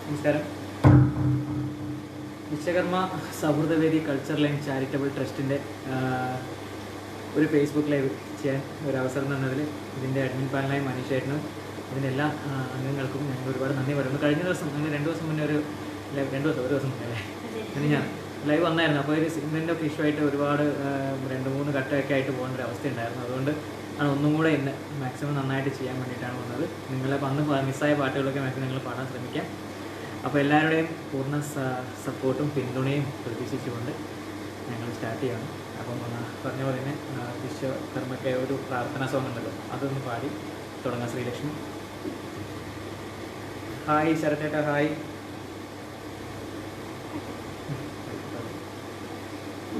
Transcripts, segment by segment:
നമസ്കാരം. Vishwakarma സൗഹൃദവേദി culture line charitable ട്രസ്റ്റിൻ്റെ ഒരു Facebook live ചെയ്യാൻ ഒരു അവസരം തന്നതിൽ ഇതിൻ്റെ അഡ്മിൻ പാനലായ മനീഷേട്ടനും ഇതിൻ്റെ എല്ലാ അംഗങ്ങൾക്കും ഞങ്ങൾ ഒരുപാട് നന്ദി പറയുന്നു. കഴിഞ്ഞ ദിവസം അങ്ങനെ ഒരു ദിവസം മുന്നേ ഒരു ദിവസം മുന്നേ അല്ലേ ഇനി ഞാൻ ലൈവ് വന്നായിരുന്നു. അപ്പോൾ ഒരു സിഗ്നലിൻ്റെ ഒക്കെ ഇഷ്യൂ ആയിട്ട് ഒരുപാട് 2-3 ഘട്ടമൊക്കെ ആയിട്ട് പോകുന്ന ഒരു അവസ്ഥ ഉണ്ടായിരുന്നു. അതുകൊണ്ട് ആണ് ഒന്നും കൂടെ ഇന്ന് മാക്സിമം നന്നായിട്ട് ചെയ്യാൻ വേണ്ടിയിട്ടാണ് വന്നത്. നിങ്ങളെ അന്ന് മിസ്സായ പാട്ടുകളൊക്കെ മാക്സിമം നിങ്ങൾ പാടാൻ ശ്രമിക്കാം. അപ്പോൾ എല്ലാവരുടെയും പൂർണ്ണ സപ്പോർട്ടും പിന്തുണയും പ്രതീക്ഷിച്ചുകൊണ്ട് ഞങ്ങൾ സ്റ്റാർട്ട് ചെയ്യണം. അപ്പം പറഞ്ഞ പോലെ തന്നെ വിശ്വകർമ്മയ്ക്ക് ഒരു പ്രാർത്ഥനാ സോങ് ഉണ്ടല്ലോ, അതൊന്ന് പാടി തുടങ്ങാം. ശ്രീലക്ഷ്മി ഹായ്, ശരത്തേട്ട ഹായ്.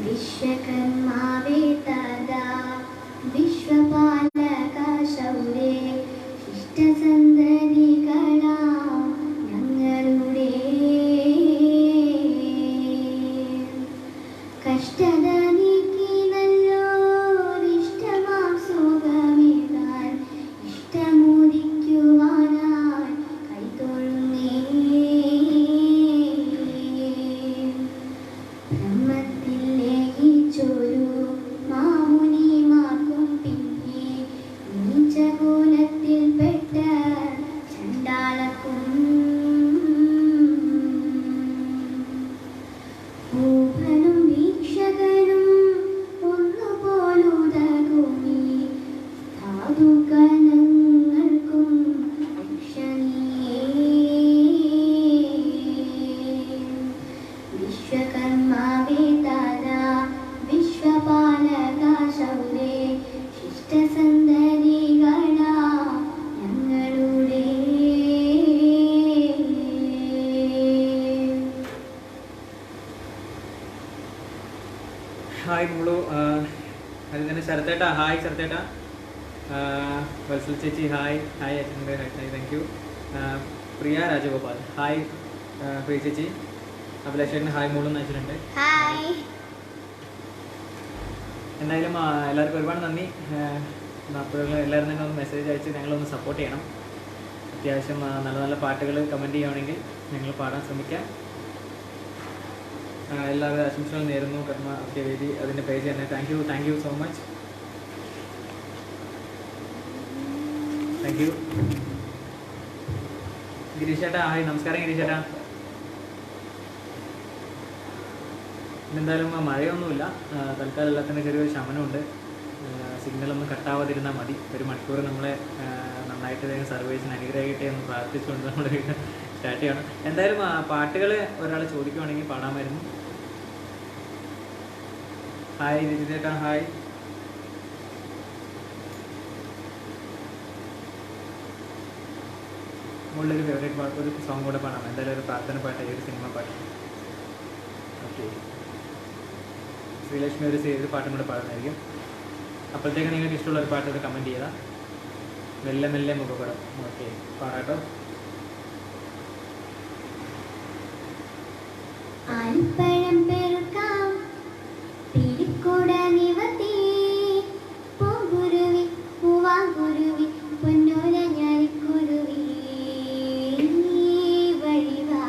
വിശ്വകർമാവേ തദാ വിശ്വപാലക ശൗരേ ശിഷ്ടസന്തതികളാ ഞങ്ങളുടെ കഷ്ടത നീക്കി നല്ലോരിഷ്ടമാം സുഖമേകാൻ ഇഷ്ടമോദിക്കുവാനായി കൈതൊഴുന്നേ. ബ്രഹ്മത്തിൽ ലയിച്ചൊരു മാമുനിമാർക്കും പിന്നെ നീചകൂലത്തിൽപ്പെട്ട ചണ്ടാളക്കും പൂഭനും വീക്ഷകനും ഒന്നുപോലുതകുമീ ധാതുകണങ്ങൾക്കും രക്ഷണീയേ. വിശ്വകർമാവേ തദാ വിശ്വപാലക ശൗരേ ശിഷ്ടസന്തതികളാ ഞങ്ങളുടെ. ഹായ് മുളു. അത് തന്നെ ശരത്തേട്ടാ ഹായ്. ശരത്തേട്ടാ വത്സൽ ചേച്ചി ഹായ്. ഹായ് അച്ഛൻ്റെ hi, thank you. Priya Rajagopal hi. Priya ചേച്ചി അഭിലാഷേട്ടന് ഹായ് മുളു എന്ന് അയച്ചിട്ടുണ്ട്. ഹായ്. എന്തായാലും എല്ലാവർക്കും ഒരുപാട് നന്ദി. അപ്പോഴും എല്ലാവരും തന്നെ ഒന്ന് മെസ്സേജ് അയച്ച് ഞങ്ങളൊന്ന് സപ്പോർട്ട് ചെയ്യണം. അത്യാവശ്യം നല്ല നല്ല പാട്ടുകൾ കമൻറ്റ് ചെയ്യുകയാണെങ്കിൽ ഞങ്ങൾ പാടാൻ ശ്രമിക്കാം. എല്ലാവരും ആശംസകളും നേരുന്നു. കർമ്മ വേദി അതിൻ്റെ പേജ് തന്നെ. Thank you so much. Thank you. ഗിരീഷേട്ടാ ഹായ്. നമസ്കാരം ഗിരീഷേട്ടാ. എന്തായാലും മഴയൊന്നുമില്ല, തൽക്കാലം എല്ലാത്തിനും ചെറിയൊരു ശമനമുണ്ട്. സിഗ്നലൊന്നും കട്ടാവാതിരുന്നാൽ മതി. 1 മണിക്കൂർ നമ്മളെ നന്നായിട്ട് സർവീസിന് അനുഗ്രഹിക്കട്ടെ എന്ന് പ്രാർത്ഥിച്ചുകൊണ്ട് നമ്മൾ സ്റ്റാർട്ട് ചെയ്യണം. എന്തായാലും പാട്ടുകൾ ഒരാൾ ചോദിക്കുവാണെങ്കിൽ പാടാമായിരുന്നു. ഹായ് രജിതേട്ടാ ഹായ്. മുകളിലൊരു ഫേവറേറ്റ് പാട്ട്, ഒരു സോങ് കൂടെ പാടാം. എന്തായാലും ഒരു പ്രാർത്ഥന പാട്ട്, ഒരു സിനിമ പാട്ട്. ഓക്കെ, ശ്രീലക്ഷ്മി ഒരു പാട്ടും കൂടെ പാടുന്നതായിരിക്കും. അപ്പോഴത്തേക്ക് നിങ്ങൾക്ക് ഇഷ്ടമുള്ള ഒരു പാട്ട് കമൻറ്റ് ചെയ്താൽ. മെല്ലെ മെല്ലെ മുഖപടം. ഓക്കെ, പാടാട്ടോ. ആൽപ്പഴം പെറുക്കാം പിടിക്കുട നിവത്തി പൂങ്കുരുവി പൂവാങ്കുരുവി പൊന്നോല ഞാലിക്കുരുവി നീ വഴിവാ.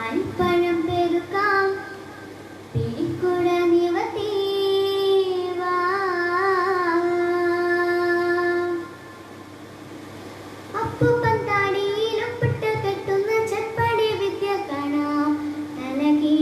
ആൽപ്പഴം പെറുക്കാം പിടിക്കുട നിവത്തി വാ. അപ്പൂപ്പൻ താടിയിലും പിട്ട് കെട്ടുന്ന ചെപ്പടി വിദ്യ കാണാം. തലകീ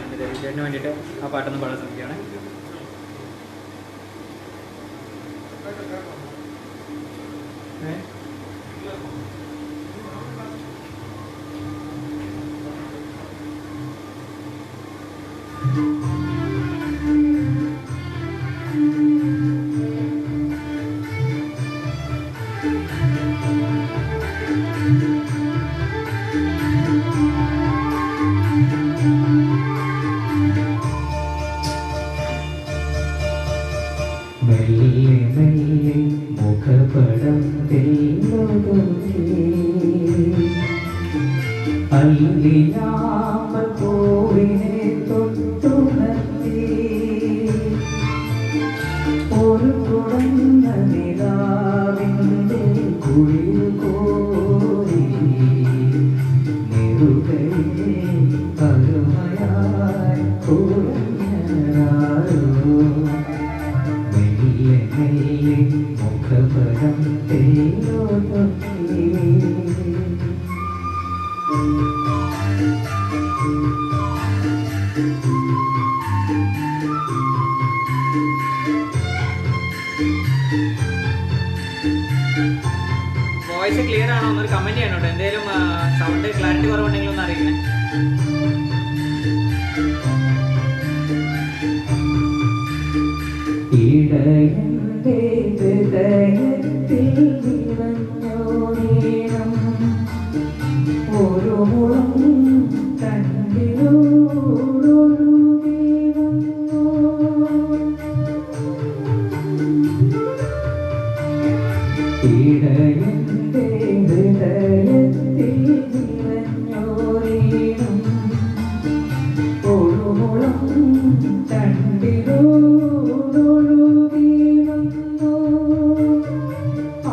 എൻ്റെ രവി ചേട്ടന് വേണ്ടിയിട്ട് ആ പാട്ടൊന്ന് പാടാൻ ശ്രമിക്കുകയാണ്. മുഖപടം അല്ലിയാമൽ പൂവിനെ തൊട്ടുണർത്തി ഒരു തുടർന്ന നിലാവിൻ്റെ കുളിർ കോരി നെറുകയെ അരുമയായി കുറഞ്ഞാരോ മെല്ലെ മെല്ലെ മുഖപടം തേലോതൊക്കെ വോയിസ് ക്ലിയർ ആണോ എന്നൊരു കമൻറ്റ് ചെയ്യണം കേട്ടോ. എന്തെങ്കിലും സൗണ്ട് ക്ലാരിറ്റി കുറവുണ്ടെങ്കിൽ ഒന്ന് അറിയിക്കണേ. ഇടയന്റെ ഹൃദയത്തിൽ നിറഞ്ഞോരീണം ഒരു മുളം കണ്ടിലൂടൊഴുകി വന്നു ഇടയന്റെ ഹൃദയത്തിൽ നിറഞ്ഞോരീണം ഒരു മുളം കണ്ടിലൂടൊഴുകി വന്നു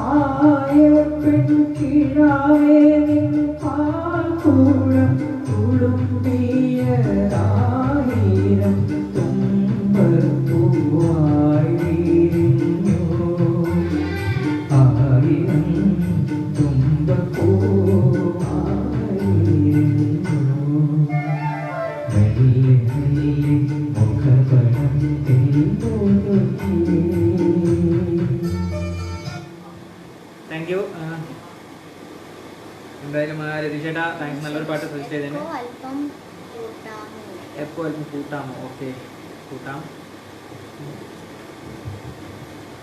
ആയ പെൺകിടാവേ നിൻ പാൽക്കൂടം തുളുമ്പിയതായിരം തുമ്പപ്പൂവായി വിരിഞ്ഞു ആയിരം തുമ്പപ്പൂവായി വിരിഞ്ഞു മെല്ലെ മെല്ലെ മുഖപടം തേലോതൊക്കെ താങ്ക് യു. എന്തായാലും രതീഷ് ചേട്ടാ താങ്ക്സ്, നല്ലൊരു പാട്ട് സജസ്റ്റ് ചെയ്തതിന്. അല്പം കൂട്ടാമോ? എപ്പോൾ അല്പം കൂട്ടാമോ? ഓക്കെ, കൂട്ടാം.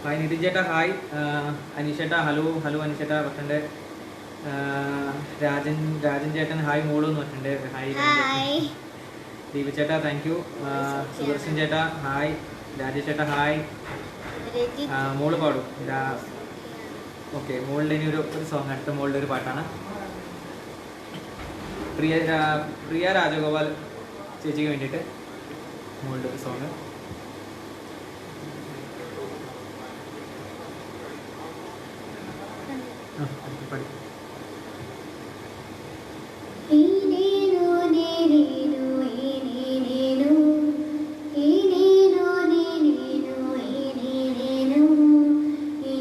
ഹായ് നിതിൻ ചേട്ടാ, ഹായ് അനീഷ് ചേട്ടാ, ഹലോ ഹലോ അനീഷ് ചേട്ടാ പറഞ്ഞിട്ടുണ്ട്. രാജൻ ചേട്ടൻ ഹായ് മോള് എന്ന് പറഞ്ഞിട്ടുണ്ട്. ഹായ് ഹായ് ദീപ് ചേട്ടാ താങ്ക് യു. സുദർശൻ ചേട്ടാ ഹായ്. രാജേഷ് ചേട്ടാ ഹായ്. രജി മോള് പാടും. ഓക്കെ, മോളുടെ ഇനി ഒരു സോങ്, അടുത്ത മോളുടെ ഒരു പാട്ടാണ്. പ്രിയ രാജഗോപാൽ ചേച്ചിക്ക് വേണ്ടിയിട്ട് മോളുടെ ഒരു സോങ്. പഠിക്കും. ഈനേനോ നേനേനോ ഈനേനോ ഈനേനോ നേനേനോ ഈനേനോ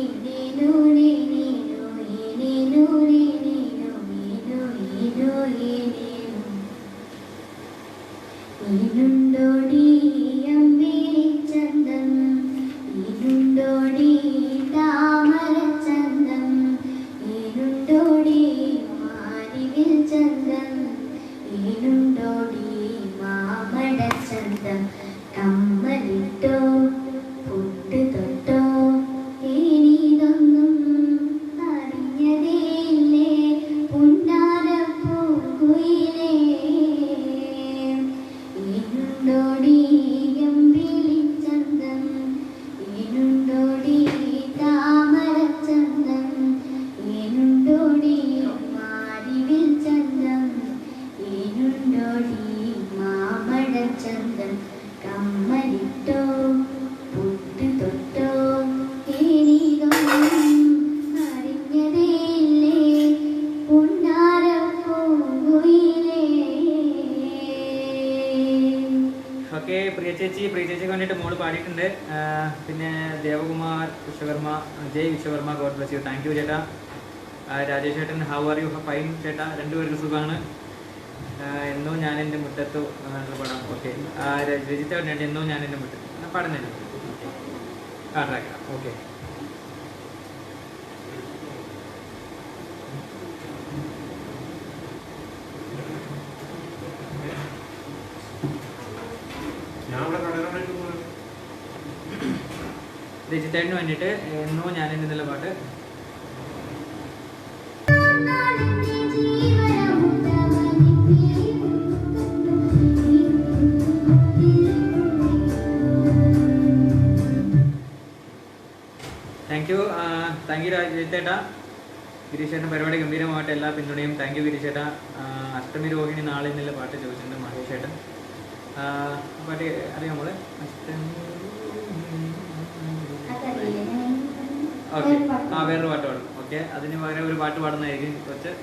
ഈനേനോ നേനേനോ ഈനേനോ നേനേനോ ഈനോ ഈനേനോ ഈനുണ്ടോടി അമ്പിളി ചന്തം ഈനുണ്ടോടി താമരച്ചന്തം ഈനുണ്ടോടി മാരിവിൽ ചന്തം ഈനുണ്ടോടി മാമടച്ചന്തം കമ്മലിട്ടോ പൊട്ട് തൊട്ടോ ഇനിതൊന്നും അറിഞ്ഞതേയില്ലേ പുന്നാരപ്പൂക്കുയിലേ ഈനുണ്ടോടി അമ്പിളി ചന്തം ഈനുണ്ടോടി താമരച്ചന്തം ഈനുണ്ടോടി മാരിവിൽ ചന്തം ഈനുണ്ടോടി മാമടച്ചന്തം കമ്മലിട്ടോ പൊട്ട് തൊട്ടോ ഇനിതൊന്നും അറിഞ്ഞതേയില്ലേ പുന്നാരപ്പൂക്കുയിലേ. ഓക്കെ, പ്രിയ ചേച്ചിക്ക് വേണ്ടിയിട്ട് മോള് പാടിയിട്ടുണ്ട്. പിന്നെ Devakumar Vishwakarma, Jai Vishwakarma, God bless you. Thank you ചേട്ടാ. രാജേഷ് ചേട്ടൻ ഹൗ ആർ യു? ഫൈൻ ചേട്ടാ, രണ്ടുപേർക്ക് സുഖമാണ്. എന്നോ ഞാൻ എൻ്റെ മുറ്റത്തു എന്നുള്ള പടം. ഓക്കെ, രജിത വേണ്ടി എന്നോ ഞാൻ എൻ്റെ മുറ്റത്ത് പടം തന്നെ. ഓക്കെ, ആ ട്രാക്ക്. ഓക്കെ, രജിതേട്ടിന് വേണ്ടിയിട്ട് എന്നോ ഞാൻ എന്നുള്ള പാട്ട്. Thank you രജിതേട്ടാ. ഗിരീഷേട്ടൻ പരിപാടി ഗംഭീരമാവട്ടെ, എല്ലാ പിന്തുണയും. താങ്ക് യു ഗിരീഷേട്ടാ. അഷ്ടമി രോഹിണി നാളെ എന്നുള്ള പാട്ട് ചോദിച്ചിട്ടുണ്ട് മഹേഷേട്ടൻ. പാട്ട് അറിയാം നമ്മൾ അഷ്ടമി. ഓക്കെ, വേറൊരു പാട്ട് പാടും. ഓക്കെ, അതിന് പകരം ഒരു പാട്ട് പാടുന്നതായിരിക്കും കുറച്ച്.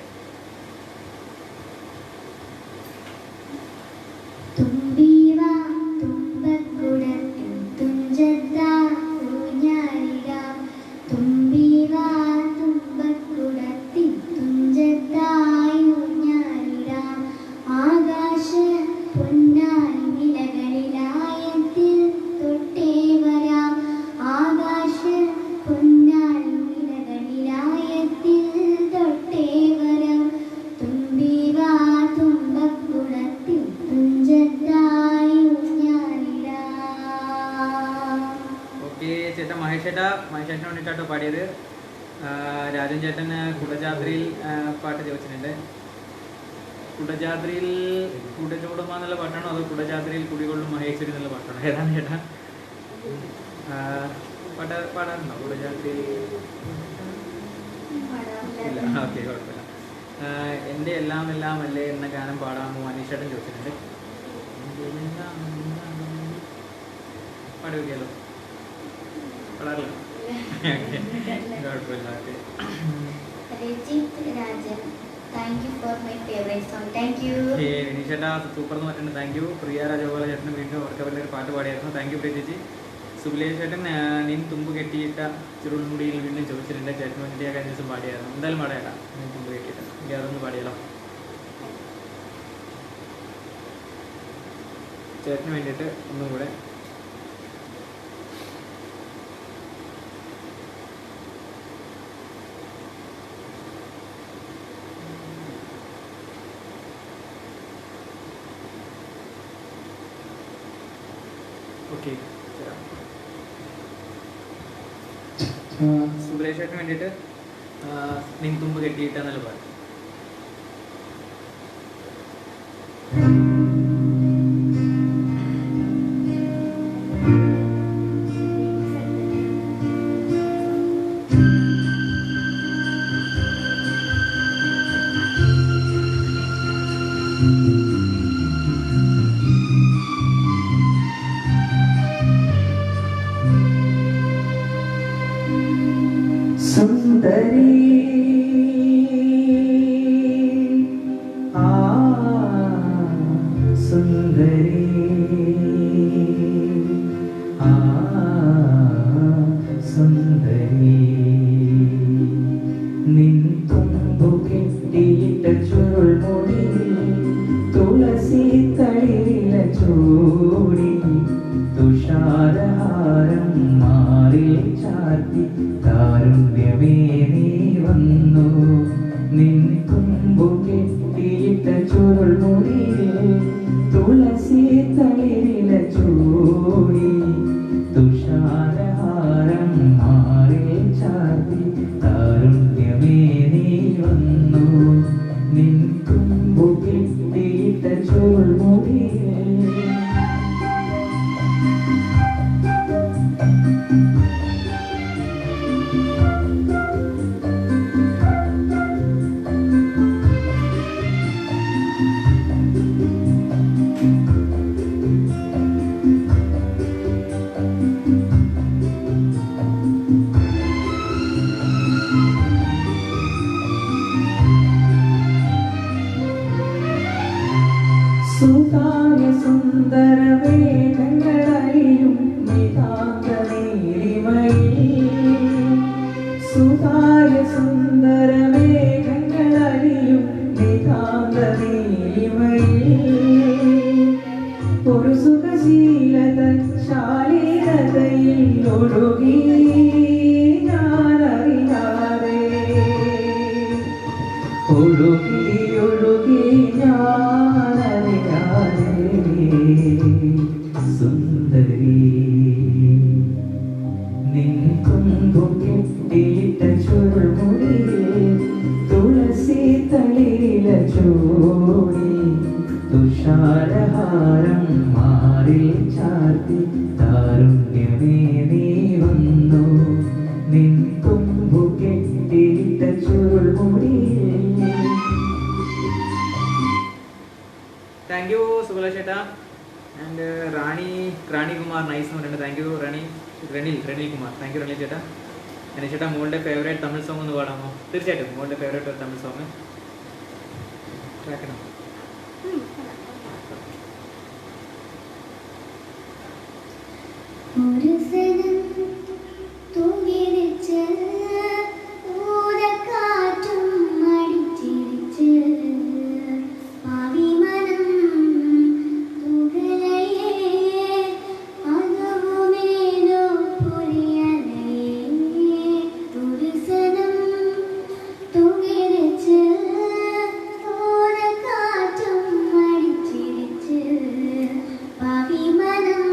മഹേഷേട്ടന് വേണ്ടിയിട്ടാട്ടോ പാടിയത്. രാജൻ ചേട്ടൻ കുടജാദ്രിയിൽ പാട്ട് ചോദിച്ചിട്ടുണ്ട്. കുടജാദ്രിയിൽ കുടചൂടമ എന്നുള്ള പാട്ടാണോ അതോ കുടജാദ്രിയിൽ കുടികൊള്ളും മഹേശ്വരി എന്നുള്ള പാട്ടാണോ? ഏതാണ് ചേട്ടാ? പാടാറുണ്ടോ കുടജാദ്രിയിൽ? ഇല്ല, ഓക്കെ, കുഴപ്പമില്ല. എൻ്റെ എല്ലാം എല്ലാം അല്ലേ എന്ന ഗാനം പാടാമോ അനീഷേട്ടൻ ചോദിച്ചിട്ടുണ്ട്. പാടി നോക്കിയാലോ? പാടാറില്ല, കുഴപ്പമില്ല. വിനീഷേട്ടാ സൂപ്പർ എന്ന് പറഞ്ഞിട്ടുണ്ട്. Thank you. പ്രിയ രാജഗോപാല ചേട്ടന് വീണ്ടും അവർക്ക് അവരുടെ ഒരു പാട്ട് പാടിയായിരുന്നു. താങ്ക് യു പ്രിയ ചേച്ചി. സുബിലേഷ് ചേട്ടൻ നീൻ തുമ്പ് കെട്ടിയിട്ട ചുരുൾമുടിയിൽ വീണ്ടും ചോദിച്ചിട്ടുണ്ട്. ചേട്ടന് വേണ്ടി കഴിഞ്ഞ ദിവസം പാടിയായിരുന്നു. എന്തായാലും പാടിയേട്ടാ, നീൻ തുമ്പ് കെട്ടിയിട്ട. എനിക്ക് അതൊന്ന് പാടിയാലോ ചേട്ടന് വേണ്ടിയിട്ട് ഒന്നും കൂടെ. ഓക്കെ, സുബ്രേഷ് ചേട്ടന് വേണ്ടിയിട്ട് നീൻ തുമ്പ് കെട്ടിയിട്ട എന്നുള്ള പാട്ട്. സുന്ദരി സുഖശീലത ശാലീനതയിൽ ഒഴുകി ഞാനറിയാതെ ഒഴുകി ഒഴുകി ഞാനറിയാതെ സുന്ദരി നിൻ കൊമ്പും കെട്ടിയിട്ട ചുരുൾമുടിയിൽ തുളസി തളിരില ചൂടി തുഷാരഹാരം മാറിൽ ചാർത്തി താരുണ്യമേ നീ വന്നു നിൻ കൊമ്പു കെട്ടിയിട്ട ചുരുൾമുടിയിൽ. താങ്ക് യു സുബല ചേട്ടാ. ആൻഡ് റാണി കുമാർ നൈസ് എന്ന് പറഞ്ഞിട്ടുണ്ട്. Thank you Ranil Kumar. Thank you Ranil ചേട്ടാ. എന്നെ ചേട്ടാ മോളുടെ ഫേവറേറ്റ് തമിഴ് സോങ് ഒന്ന് പാടാമോ? തീർച്ചയായിട്ടും മോളുടെ ഫേവറേറ്റ് ഒരു തമിഴ് സോങ് കേൾക്കണം. ഒരു സനം തൂങ്ങിരിച്ച് ഊരക്കാറ്റും അടിച്ചിരിച്ച് പാവിമനം തുകലയേ അതുമേനോ പൊരിയലയേ ഒരു സനം തൂങ്ങിരിച്ച് ഊരക്കാറ്റും അടിച്ചിരിച്ച് പാവിമനം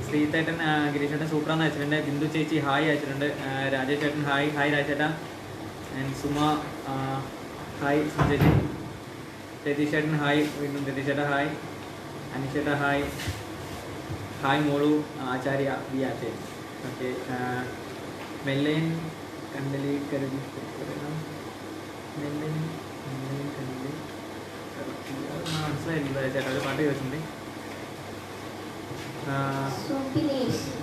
ശ്രീതേട്ടൻ ഗിരീഷേട്ടൻ സൂപ്പറാന്ന് അയച്ചിട്ടുണ്ട്. ബിന്ദു ചേച്ചി ഹായ് അയച്ചിട്ടുണ്ട്. രാജേഷ് ചേട്ടൻ ഹായ് രാജേട്ടാ. ആൻഡ് സുമ ഹായ് സുമ ചേച്ചി. രതീഷ് ചേട്ടൻ ഹായ്. വീണ്ടും രതീഷ് ചേട്ടാ ഹായ്. അനിഷേട്ടാ ഹായ് മോളു ആചാര്യ വി ആചാര്യ. ഓക്കെ. മെല്ലൻ കണ്ടലി കരുതി മനസ്സിലായില്ല ചേട്ടാ. ഒരു പാട്ട് ചോദിച്ചിട്ടുണ്ട്.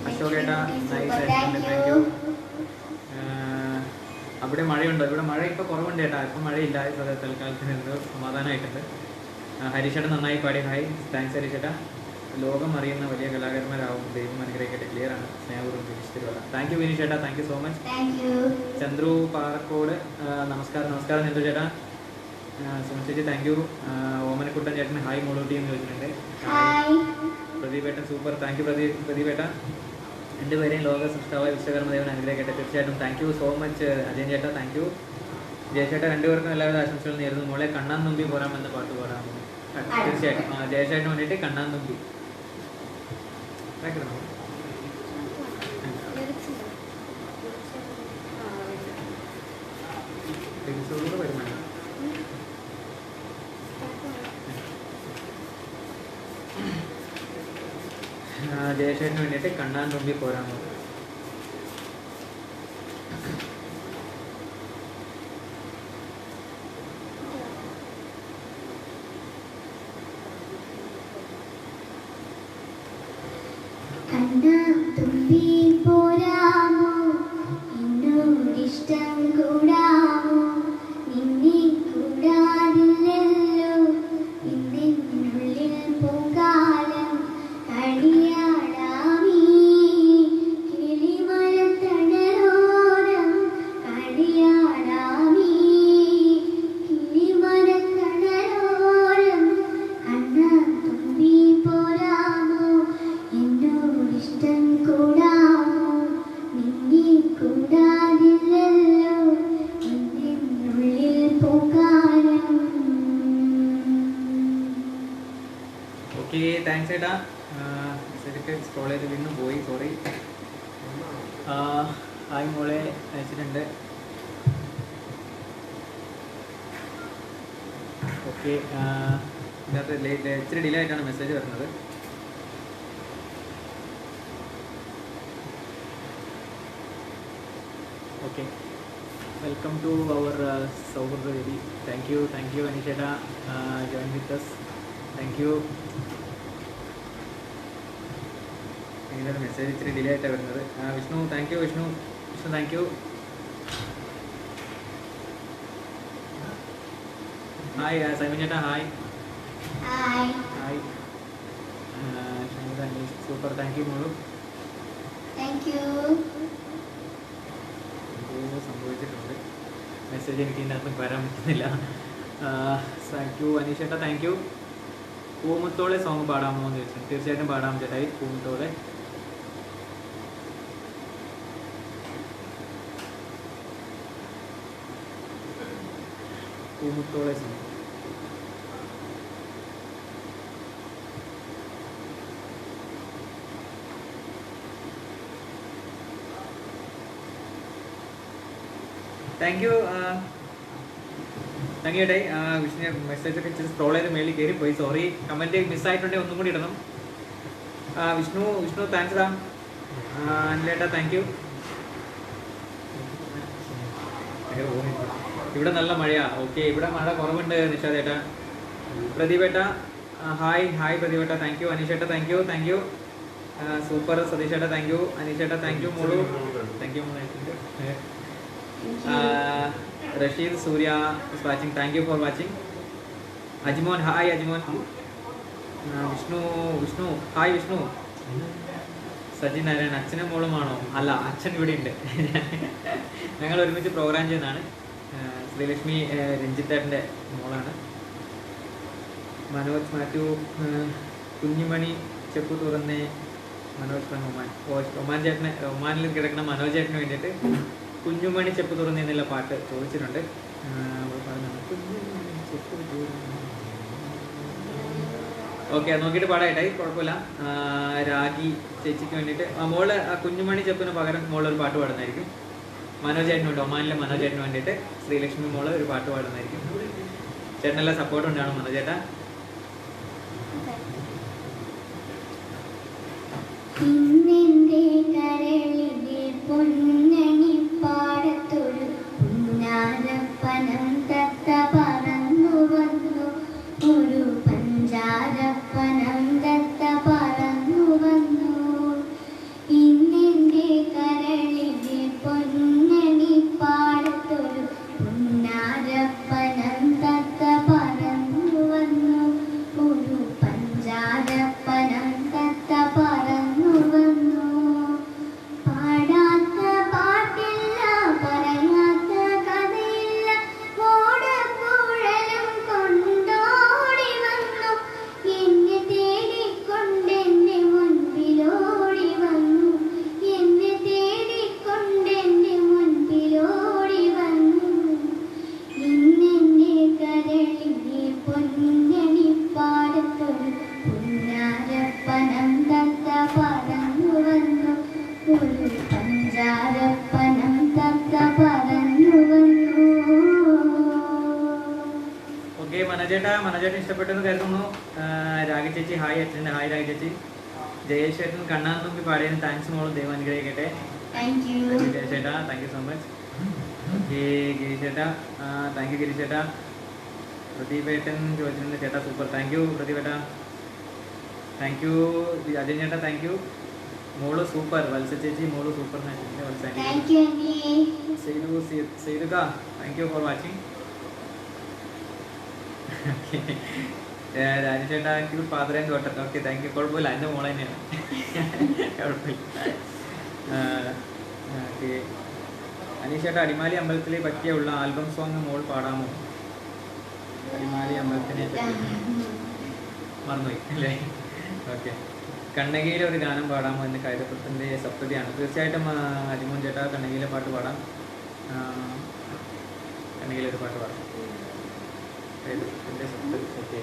അശോകേട്ടാ നൈസ് ആയിട്ടുണ്ട്. Thank U. അവിടെ മഴയുണ്ടോ? ഇവിടെ മഴ ഇപ്പോൾ കുറവുണ്ട് ചേട്ടാ. ഇപ്പം മഴയില്ല. തൽക്കാലത്തിന് എന്തോ സമാധാനമായിട്ടുണ്ട്. ഹരീഷേട്ടൻ നന്നായി പാടി. ഹായ്. താങ്ക്സ് ഹരീഷേട്ടാ. ലോകം അറിയുന്ന വലിയ കലാകാരന്മാരാവും. ദൈവം അനുഗ്രഹിക്കട്ടെ. ക്ലിയർ ആണ്. സ്നേഹപൂർവ്വം വിനീഷ് തിരുവല്ല. താങ്ക് യു വിനീഷ് ചേട്ടാ. Thank you so much. Chandru Parakode നമസ്കാരം. നമസ്കാരം ചന്ദ്രു ചേട്ടാ. സുമ ചേച്ചി താങ്ക് യു. ഓമനക്കുട്ടൻ ചേട്ടൻ ഹായ് മോളൂട്ടി എന്ന് ചോദിച്ചിട്ടുണ്ട്. പ്രദീപേട്ടൻ സൂപ്പർ. താങ്ക് യു പ്രദീപേട്ട. എൻ്റെ പേരെയും ലോക സൃഷ്ടാവായ വിശ്വകർമ്മദേവൻ അനുഗ്രഹിക്കട്ടെ. തീർച്ചയായിട്ടും thank you so much Ajayan ചേട്ടാ. താങ്ക് യു ജയചേട്ടാ. രണ്ടുപേർക്കും എല്ലാവിധ ആശംസകളും നേരുന്നു. മോളെ കണ്ണാൻ തുമ്പി പോരാമെന്ന പാട്ട് പാടാമോ? തീർച്ചയായിട്ടും ജയചേട്ടന് വേണ്ടിയിട്ട് കണ്ണാൻ തുമ്പി കേൾക്കണം. വരുമാനം ജയശേഖരന് വേണ്ടിയിട്ട് കണ്ണാൻ തുമ്പി പോരാമോ? കണ്ണാൻ തുമ്പി പോരാമോ എന്നോടിഷ്ടം കൂടാമോ നിന്നെ കൂടാതില്ലല്ലോ ഇന്നുള്ളിൽ പൂങ്കാലം കളിയാടാമീ കിളിമരത്തണലോരം കളിയാടാമീ കിളിമരത്തണലോരം കണ്ണാൻ തുമ്പി പോരാമോ എന്നോടിഷ്ടം താങ്ക്സ് ചേട്ടാ. മെസ്സേജൊക്കെ സ്ക്രോൾ ചെയ്ത് വീണ്ടും പോയി, സോറി. ഹായ് മോളെ അയച്ചിട്ടുണ്ട്. ഓക്കെ, ഇതിനകത്ത് ഇച്ചിരി ഡിലേ ആയിട്ടാണ് മെസ്സേജ് വരുന്നത്. Okay, welcome to our Souhrudavedi. Thank you അനീഷേട്ടാ, join with us. Thank you. ഇതിനകത്ത് മെസ്സേജ് ഇച്ചിരി ഡിലേ ആയിട്ടാണ് വരുന്നത്. Vishnu thank you. Vishnu thank you. Hi Simon ചേട്ടാ, hi. Shainitha Aneesh super, thank you മോളു. സംഭവിച്ചിട്ടുണ്ട്, മെസ്സേജ് എനിക്ക് ഇതിനകത്ത് വരാൻ പറ്റുന്നില്ല. താങ്ക് യു അനീഷ് ചേട്ടാ, താങ്ക് യു. പൂമുത്തോളെ സോങ് പാടാമോ എന്ന് ചോദിച്ചു. തീർച്ചയായിട്ടും പാടാം ചേട്ടായി. പൂമുത്തോളെ സോങ്. താങ്ക് യു ചേട്ടായി. വിഷ്ണു മെസ്സേജൊക്കെ ഇച്ചിരി സ്ക്രോൾ ചെയ്ത് മേളിൽ കയറി പോയി, സോറി. കമൻറ്റ് മിസ്സായിട്ടുണ്ടെങ്കിൽ ഒന്നും കൂടി ഇടണം. വിഷ്ണു താങ്ക്സ് ഡാ. അനിലേട്ടാ താങ്ക് യു. ഇവിടെ നല്ല മഴയാ. ഓക്കെ, ഇവിടെ മഴ കുറവുണ്ട് നിഷാദ് ചേട്ടാ. പ്രദീപേട്ട ഹായ് പ്രദീപേട്ട, താങ്ക് യു. അനീഷേട്ട താങ്ക് യു. സൂപ്പർ സതീഷ് ചേട്ടാ, താങ്ക് യു. അനീഷേട്ട താങ്ക് യു. മോളു thank you. Rasheed Surya is watching, thank you for watching. Ajmon hi Ajmon. Vishnu hi Vishnu. Sajin Narayanan അച്ഛനും മോളുമാണോ? അല്ല, അച്ഛൻ ഇവിടെ ഉണ്ട്. ഞങ്ങൾ ഒരുമിച്ച് പ്രോഗ്രാം ചെയ്യുന്നതാണ്. ശ്രീലക്ഷ്മി രഞ്ജിത്തേട്ടൻ്റെ മോളാണ്. മനോജ് മാത്യു കുഞ്ഞുമണി ചെപ്പ് തുറന്നേ. മനോജ് ഫ്രം ഒമാനിൽ കിടക്കുന്ന മനോജ് ചേട്ടന് വേണ്ടിയിട്ട് കുഞ്ഞുമണി ചെപ്പ് തുറന്നേ എന്നുള്ള പാട്ട് ചോദിച്ചിട്ടുണ്ട്. ഓക്കെ, നോക്കിയിട്ട് പാടായിട്ടായി, കുഴപ്പമില്ല. രാഗി ചേച്ചിക്ക് വേണ്ടിയിട്ട് മോള് കുഞ്ഞുമണി ചെപ്പിന് പകരം മോളൊരു പാട്ട് പാടുന്നതായിരിക്കും. മനോജ് ചേട്ടനുണ്ട്, ഒമാനിലെ മനോജ് ചേട്ടന് വേണ്ടിയിട്ട് ശ്രീലക്ഷ്മി മോള് ഒരു പാട്ട് പാടുന്നതായിരിക്കും. ചേട്ടനെല്ലാം സപ്പോർട്ട് ഉണ്ടാണ് മനോജ് ചേട്ടാ. ഇന്നെന്റെ കരളിലെ പൊന്നണി പാടത്തൊരു പുന്നാരപ്പനം തത്ത പറന്നു വന്നു. ഒരു പഞ്ചാരപ്പനം തത്ത പറന്നു വന്നു. ഇന്നെന്റെ കരളിലെ പൊന്നണി പാടത്തൊരു പുന്നാരപ്പനം തത്ത പറന്നു വന്നു. ഒരു പഞ്ചാരപ്പനം തത്ത പറന്നു വന്നു. പാടാത്ത പാട്ടില്ല, പറയാത്ത കഥയില്ല, ഓടക്കുഴലും കൊണ്ടോടി വന്നു. എന്നെ തേടിക്കൊണ്ടെന്റെ മുൻപിലോടി വന്നു. എന്നെ തേടിക്കൊണ്ടെന്റെ മുൻപിലോടി വന്നു. ഇന്നെന്റെ കരളിലെ പൊന്നണി പാടത്തൊരു പുന്നാരപ്പനം തത്ത പറന്നു വന്നു. ഒരു പഞ്ചാരപ്പനം തത്ത പറന്നു വന്നു. ഓക്കെ, മനോജേട്ടൻ ഇഷ്ടപ്പെട്ടെന്ന് കരുതുന്നു. രാഗി ചേച്ചി ഹായ് അച്ഛൻ്റെ ഹായ്. രാഗി ചേച്ചി ജയേഷ് ചേട്ടൻ കണ്ണാൻ തുമ്പി പാടിയതിന് താങ്ക്സ് മോളും, ദൈവം അനുഗ്രഹിക്കട്ടെ. Thank you. ജയേഷ് ചേട്ടാ, thank you so much. Okay Girish ചേട്ടാ, താങ്ക് യു ഗിരീഷ് ചേട്ടാ. പ്രദീപേട്ടൻ ചോദിച്ചിട്ടുണ്ട് ചേട്ടാ, സൂപ്പർ, താങ്ക് യു പ്രദീപേട്ടാ. താങ്ക് യു അജയൻ ചേട്ടാ, താങ്ക് യു. മോള് സൂപ്പർ, വത്സ ചേച്ചി മോള് സൂപ്പർ. Thank you aunty. സൈദുക thank you for watching. Rajesh ചേട്ടാ cute father and daughter. Okay, thank you. കുഴപ്പമില്ല, എൻ്റെ മോളെ തന്നെയാണ്, കുഴപ്പമില്ല. ഓക്കെ, അനീഷ് ചേട്ടാ അടിമാലി അമ്പലത്തിൽ പറ്റിയുള്ള ആൽബം സോങ് മോൾ പാടാമോ? അടിമാലി അമ്പലത്തിനെ പറ്റി മറന്നുപോയി അല്ലേ? ഓക്കെ, കണ്ണകിയിലെ ഒരു ഗാനം പാടാമോ എന്ന് കൈതപ്പുറത്തിൻ്റെ സപ്തതിയാണ്. തീർച്ചയായിട്ടും അജിമോൻ ചേട്ടാ കണ്ണകിയിലെ പാട്ട് പാടാം. കണ്ണകിയിലെ ഒരു പാട്ട് പാടാം, കൈതപ്പുറത്തിൻ്റെ സപ്തതി. ഓക്കെ,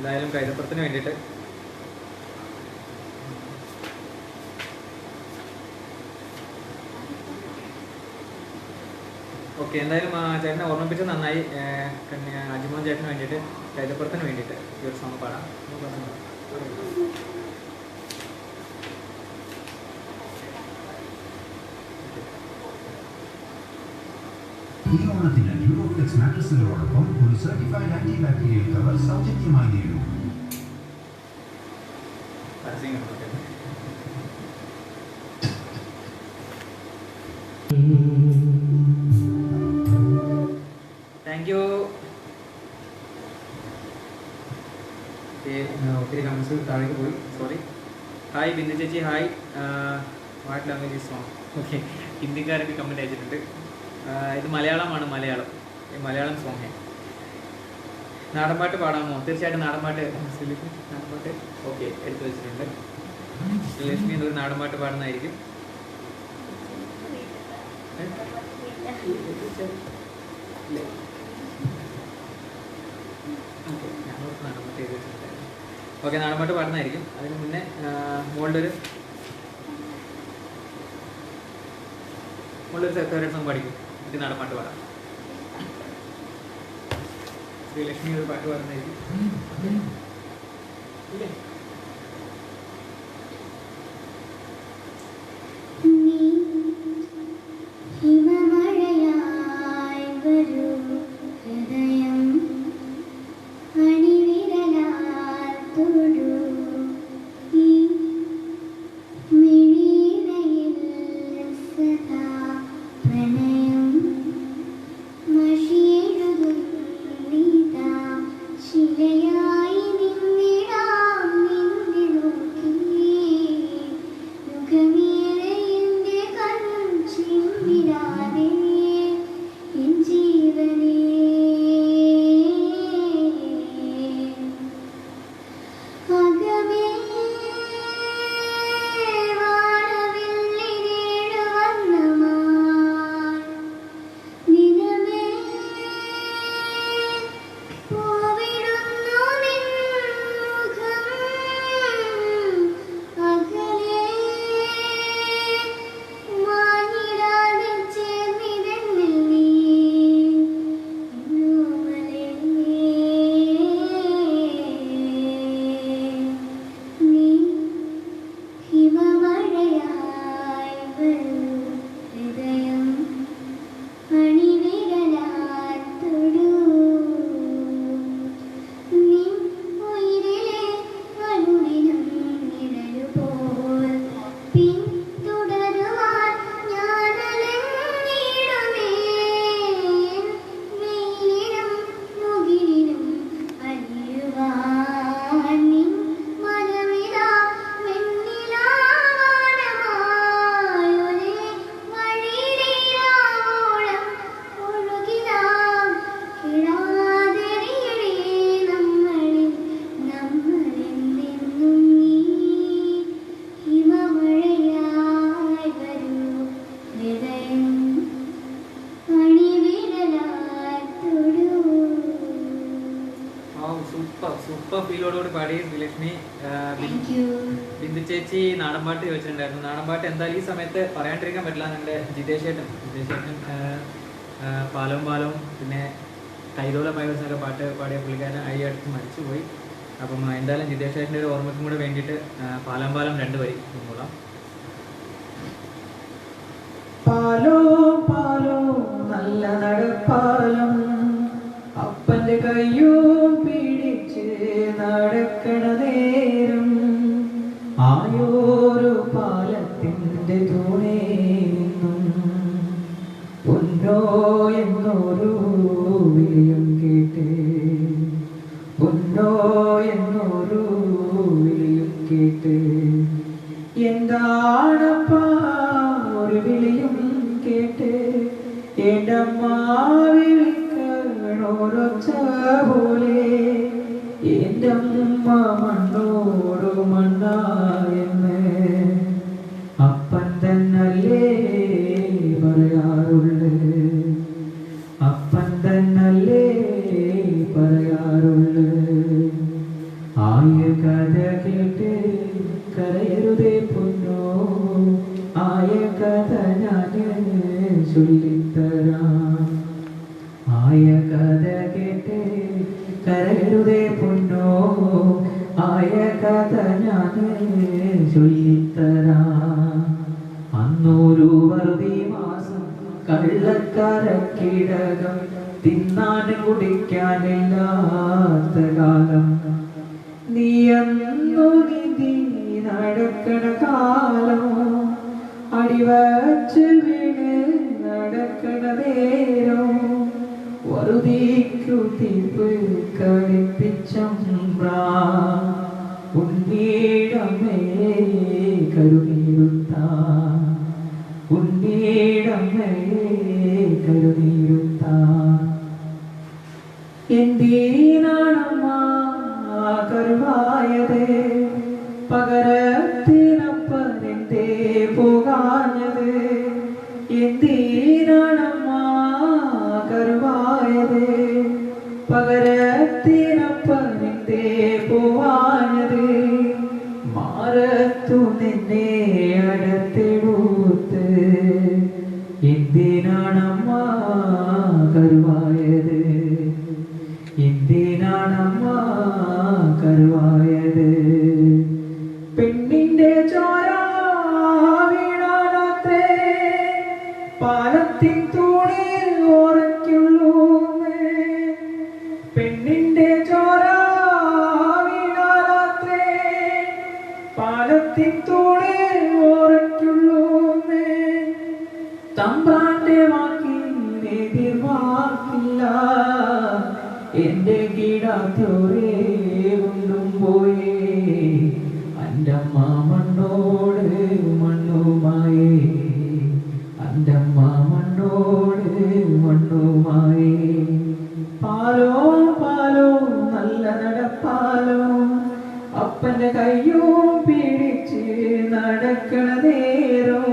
എന്തായാലും കൈതപ്പുറത്തിന് വേണ്ടിയിട്ട് ഓക്കെ, എന്തായാലും ചേട്ടനെ ഓർമ്മിപ്പിച്ച് നന്നായി. അജിമോൻ ചേട്ടന് വേണ്ടിയിട്ട് കൈതപ്പുറത്തിന് വേണ്ടിയിട്ട് ഈ ഒരു സോങ് പാടാം. ഈ ഓണത്തിന് യൂറോഫ്ലെക്സ് മാട്രസുകളോടൊപ്പം ഒരു സർട്ടിഫൈഡ് ആന്റി ബാക്ടീരിയൽ കവർ സൗജന്യമായി നേടൂ. Thank you. ഒത്തിരി കമൻസ് താഴേക്ക് പോയി, സോറി. ഹായ് ബിന്ദു ചേച്ചി, hi. What language is song? Okay, ഹിന്ദിക്കാരൊക്കെ കമൻറ്റ് അയച്ചിട്ടുണ്ട്. ഇത് മലയാളമാണ്, മലയാളം സോങ്. നാടൻപാട്ട് പാടാമോ? തീർച്ചയായിട്ടും നാടൻപാട്ട്. നാടൻപാട്ട് ഓക്കെ, എടുത്തു വെച്ചിട്ടുണ്ട്. ലക്ഷ്മി ഒരു നാടൻപാട്ട് പാടുന്നതായിരിക്കും. ഓക്കെ, നാടൻപാട്ട് പാടുന്നതായിരിക്കും. അതിന് മുന്നേ മോളുടെ ഫേവറേറ്റ് സോങ് പാടിക്കും. ഇത് നാടൻപാട്ട് പാടാം. ശ്രീലക്ഷ്മി ഒരു പാട്ട് പാടുന്നതായിരിക്കും. ഹിമമഴയായി വരൂ ഹൃദയം അണിവിരലാൽ തൊടൂ ഈ മിഴിനയിൽ സദാ പ്രണയം മഷിയെഴുതും നീതാ ശിലയായി നിന്നിടാം നിന്നെ നോക്കി മുഖമേറെ എൻ്റെ കൺചിമ്മിടാതെ എൻ ജീവനേ അകമേ വാനവില്ലിനേഴു വർണ്ണമായി ദിനമേ പൂവിടുന്നു നിൻ മുഖം അകലെ മാഞ്ഞിടാതെ ചേർന്നിതെന്നിൽ നീ ഇന്നോമലേ നീ ഹിമമഴയായി വരൂ ഹൃദയം അണിവിരലാൽ തൊടൂ നിൻ ഉയിരിലെ അനുദിനം നിഴലുപോൽ പിന്തുടരുവാൻ ഞാനലഞ്ഞിടുമേ വെയിലിനും മുകിലിനും അലിയുവാൻ നിൻ മനമിതാ വെണ്ണിലാവാനമായൊരേ വഴിയിലാവോളം ഒഴുകിനാം കിടാതെറിയണേ നമ്മളെന്നെന്നും നീ ഹിമമഴയായി വരൂ ഹൃദയം അണിവിരലാൽ തൊടൂ. സൂപ്പർ ഫീലോടുകൂടി പാടി ശ്രീലക്ഷ്മി. Thank you. ബിന്ദു ചേച്ചി നാടൻപാട്ട് ചോദിച്ചിട്ടുണ്ടായിരുന്നു. നാടൻപാട്ട് എന്തായാലും ഈ സമയത്ത് പറയാണ്ടിരിക്കാൻ പറ്റില്ല. നമ്മുടെ ജിതേഷ് ചേട്ടൻ പാലവും പാലവും പിന്നെ കൈതോല പൈവസൊക്കെ പാട്ട് പാടിയ പുള്ളിക്കാരൻ ഈ അടുത്ത് മരിച്ചുപോയി. അപ്പം എന്തായാലും ജിതേഷ് ചേട്ടൻ്റെ ഒരു ഓർമ്മയ്ക്കും കൂടെ വേണ്ടിയിട്ട് പാലം പാലം 2 വരി കൊള്ളാം. പാലോ പാലോ നല്ല നടപ്പാലം അപ്പന്റെ കയ്യും പിടിച്ച് നടക്കണ നേരം ആയോരു പാലത്തിന്റെ തൂണേ നിന്നും പൊന്നോ എന്നൊരു വിളിയും കേട്ട് പൊന്നോ എന്നൊരു വിളിയും കേട്ട് എന്താണപ്പാ ഒരു വിളിയും കേട്ട് എൻ്റമ്മാവിളിക്കണോരൊച്ച പോലെ എൻ്റമ്മ മണ്ണോടു മണ്ണായെന്ന് അപ്പൻ തന്നല്ലേ പറയാറുള്ളു അപ്പൻ തന്നല്ലേ പറയാറുള്ളു കഥ കേട്ട് കരയരുതേ പൊന്നോ, ആയ കഥ ഞാൻ ചൊല്ലിത്തരാം. ആയ കഥ കേട്ട് കരയരുതേ പൊന്നോ, ആയ കഥ ഞാൻ ചൊല്ലിത്തരാം. അന്നൊരു വറുതി മാസം കള്ളക്കരക്കിടകം തിന്നാനും കുടിക്കാനില്ലാത്ത കാലം, നീയന്നു നീതി നടക്കണ കാലം, അടിവച്ച് വീണ് നടക്കണ നേരം, വറുതിക്കു തീർപ്പ് കളിപ്പിച്ചമ്പ്രാ, ഉണ്ണീടമേ കരുതിയിരുത്ത, ഉണ്ണീടമേ കരുതിയിരുത്ത. എന്തിനാണമ്മ കരുവായത്, പകരത്തിനപ്പനെന്തേ പോകാഞ്ഞത്, എന്തിനാണമ്മ കരുവായത്, പകരത്തിനപ്പനെന്തേ പോവാഞ്ഞത്, മാറത്തു നിന്നെ അടുത്തെടുത്ത്, എന്തിനാണമ്മ കരുവായത്, എന്തിനാണമ്മ കരുവായത്. പെണ്ണിന്റെ ചോര വീണാലത്രേ പാലത്തിൻ തൂണിൽ ഓർക്കുള്ളൂ, പെണ്ണിന്റെ ചോര വീണാലത്രേ പാലത്തിൻ തൂണിൽ ഓർക്കുള്ളൂ, തമ്പ്രാന്റെ വാക്കിന് എതിർവാക്കില്ല, എന്റെ കീടാത്തോരേ കൊണ്ടും പോയേ, അൻ്റമ്മ മണ്ണോട് മണ്ണുമായേ, അൻ്റമ്മ മണ്ണോട് മണ്ണുമായേ. പാലോ പാലോ നല്ല നടപ്പാലോ, അപ്പന്റെ കയ്യും പിടിച്ച് നടക്കണ നേരം,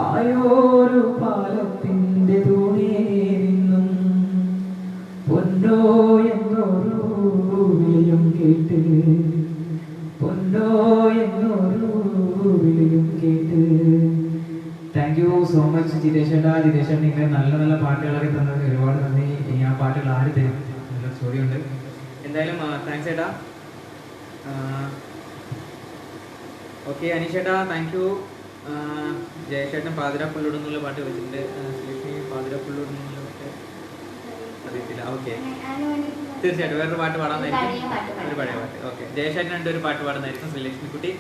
ആയോരു പാലത്തിന്റെ തൂണേരിന്നും പൊന്നോ എന്നൊരു വിളിയും കേട്ട്, പൊന്നോ എന്നൊരു വിളിയും കേട്ട്. താങ്ക് യു സോ മച്ച് ജിതേഷേട്ടാ. ജിതേഷേട്ടൻ ഇങ്ങനെ നല്ല നല്ല പാട്ടുകളൊക്കെ തന്നത് ഒരുപാട് നന്ദി. ഇനി ആ പാട്ടുകൾ ആര് തരും നല്ല സ്റ്റോറിയുണ്ട്. എന്തായാലും താങ്ക്സ് ചേട്ടാ. ഓക്കെ അനീഷേട്ടാ താങ്ക് യു. ജയശേട്ടൻ പാതിരാപ്പുള്ളിടുന്നുള്ള പാട്ട് വെച്ചിട്ടുണ്ട്. ശ്രീലക്ഷ്മി പാതിരാപ്പുള്ളിടുന്നുള്ള പാട്ട് അറിയത്തില്ല. ഓക്കെ തീർച്ചയായിട്ടും വേറൊരു പാട്ട് പാടാന്നായിരിക്കും. ഒരു പഴയ പാട്ട്. ഓക്കെ ജയശേട്ടൻ രണ്ട് ഒരു പാട്ട് പാടുന്നതായിരിക്കും ശ്രീലക്ഷ്മി കുട്ടി.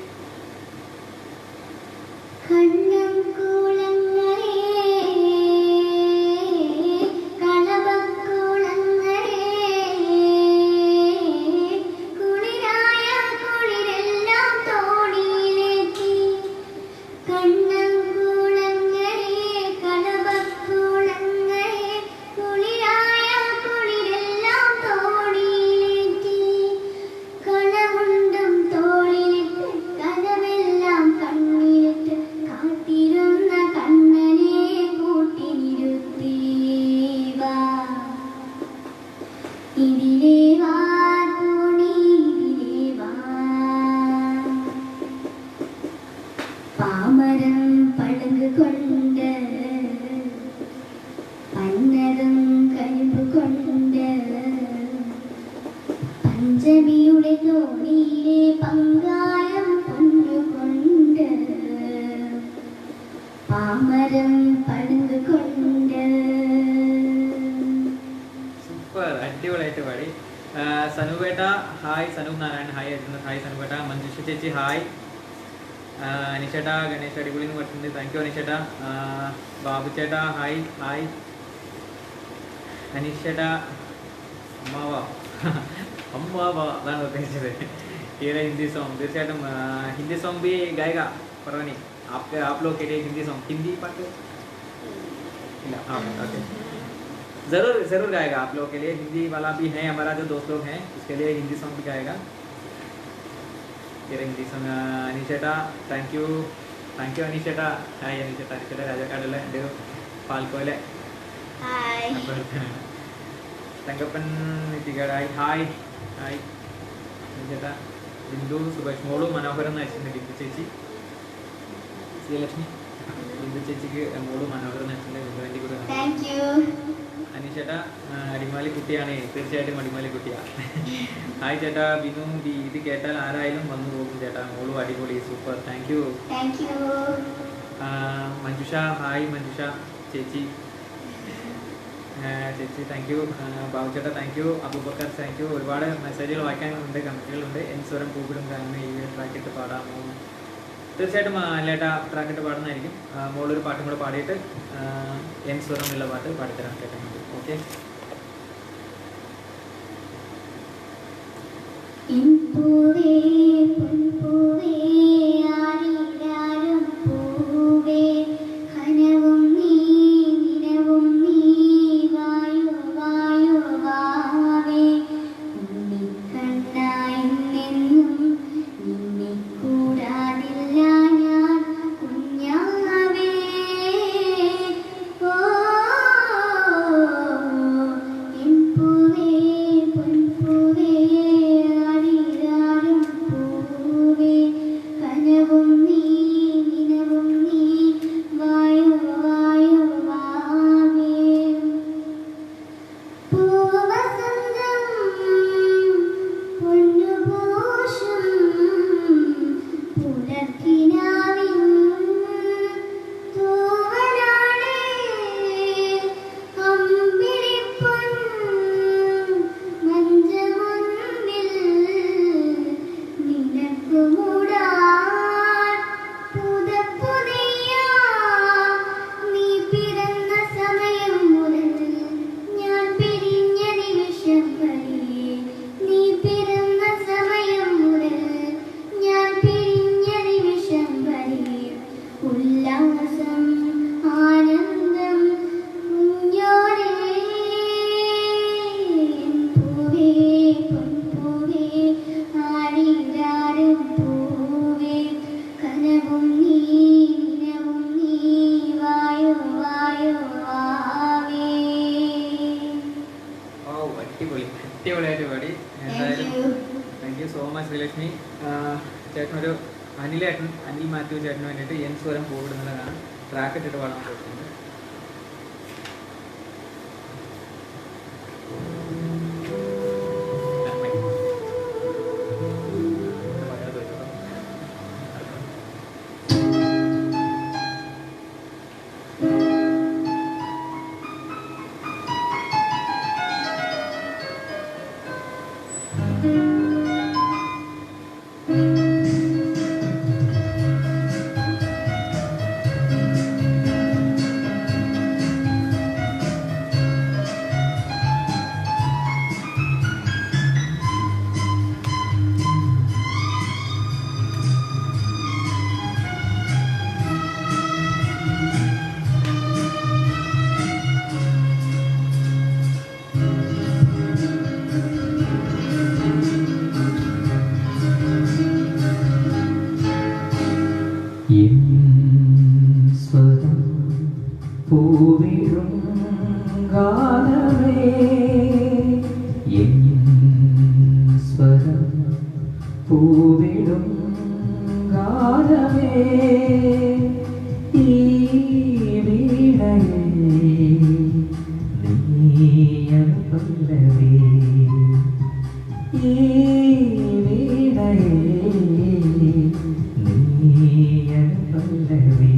അടിപൊളിയായിട്ട് പാടി. സനുവേട്ട ഹായ്. സനു നാരായണൻ ഹായ് അയച്ചിട്ടുണ്ട്. ഹായ് സനുവേട്ട. മഞ്ജുഷ ചേച്ചി ഹായ്. അനീഷേട്ടാ ഗണേഷ് അടിപൊളി എന്ന് പറഞ്ഞിട്ടുണ്ട്. Thank you അനീഷേട്ടാ. ബാബു ചേട്ടാ ഹായ് ഹായ്. അനീഷേട്ടാ അമ്മാവാ അമ്മാവാ അതാണ് ഉദ്ദേശിച്ചത്. ये हिंदी सॉन्ग തീർച്ചയായിട്ടും हिंदी सॉन्ग भी गाएगा परवानी आप लोग के लिए हिंदी सॉन्ग हिंदी पार्ट हाँ ओके ज़रूर ज़रूर गाएगा आप लोगों के लिए. हिंदी वाला भी है हमारा जो दोस्त लोग हैं उसके लिए हिंदी सॉन्ग भी गाएगा. ये हिंदी सॉन्ग अनीशेटा थैंक यू अनीशेटा. हाय अनीशेटा. अनीशेटा രാജാക്കാടല്ലേ എൻ്റെ പാൽക്കോയിലെ തങ്കപ്പൻ നിത്തിക്കാട് ഹായ് ഹായ് ഹായ് അനീഷേട്ടാ. ബിന്ദു സുഭാഷ് മോളും മനോഹരം എന്ന് അയച്ചിട്ടുണ്ട്. ബിന്ദു ചേച്ചി ശ്രീലക്ഷ്മി ബിന്ദു ചേച്ചിക്ക് മോളും മനോഹരം എന്ന് അയച്ചിട്ടുണ്ട്. ബിന്ദു ആൻറ്റി കൂടെ താങ്ക് യു. അനീഷേട്ടാ അടിമാലി കുട്ടിയാണ്, തീർച്ചയായിട്ടും അടിമാലി കുട്ടിയാണ്. ഹായ് ചേട്ടാ ബിനു ഇത് കേട്ടാൽ ആരായാലും വന്നു പോകും ചേട്ടാ, മോളും അടിപൊളി super thank you. Thank you. Manjusha hi Manjusha ചേച്ചി ചേച്ചി താങ്ക് യു. ബാബു ചേട്ടാ thank you. Abubakar thank you. ഒരുപാട് മെസ്സേജുകൾ വായിക്കാനുണ്ട്, കമൻറ്റുകളുണ്ട്. എൻ സ്വരം പൂവിടും കാരണം ഈ ട്രാക്കിട്ട് പാടാമോ? തീർച്ചയായിട്ടും ലേട്ടാ ട്രാക്കിട്ട് പാടുന്നതായിരിക്കും. മോളൊരു പാട്ടും കൂടെ പാടിയിട്ട് എൻ സ്വരം എന്നുള്ള പാട്ട് പാടിത്തരാൻ കേട്ടാൽ മതി. ഓക്കെ. പൂവേ പൂവേ ആരിരാരും പൂവേ ഹനവും നീ നിനവും നീ വായു വായു വാവേ ഉണ്ണിക്കണ്ണായി നിന്നും നിന്നെ കൂടാതില്ല ഞാൻ കുഞ്ഞാവേ. ഓ എൻ പൂവേ പൊൻപൂവേ ആരിരാരും പൂവേ കനവും നീ നിനവും നീ വായു വായു വാവേ. പൂവസന്തം പൊന്നുപോഷും പുലർക്കിനാവിൻ തൂവലാടേ അമ്പിളിപ്പൊൻ മഞ്ചമുന്നിൽ നിനക്കു മൂടാൻ പുതപ്പുതയ്യാ. നീ പിറന്ന സമയം മുതൽ ഞാൻ പിരിഞ്ഞ നിമിഷം വരെ, നീ പിറന്ന സമയം മുതൽ ഞാൻ പിരിഞ്ഞ നിമിഷം വരെ ഉല്ലാസം ആനന്ദം കുഞ്ഞോരേ. പൂവേ പൊൻപൂവേ ആരിരാരും പൂവേ കനവും നീ നിനവും നീ വായു വായു വാവേ. ഓ അടിപൊളിയായിട്ട് പാടി. എന്തായാലും thank you so much Sreelakshmi. ചേട്ടനൊരു അനിൽ മാത്യു ചേട്ടന് വേണ്ടിയിട്ട് എൻ സ്വരം പൂവിടുന്നതാണ് ട്രാക്ക് ഇട്ടിട്ട് പാടാൻ പറ്റുന്നത്. സ്വരം പൂവിടും ഗാനമേ എൻ സ്വരം പൂവിടും ഗാനമേ ഈ വീണയിൽ നീയൻ പല്ലവി ഈ വീണയിൽ നീയൻ പല്ലവി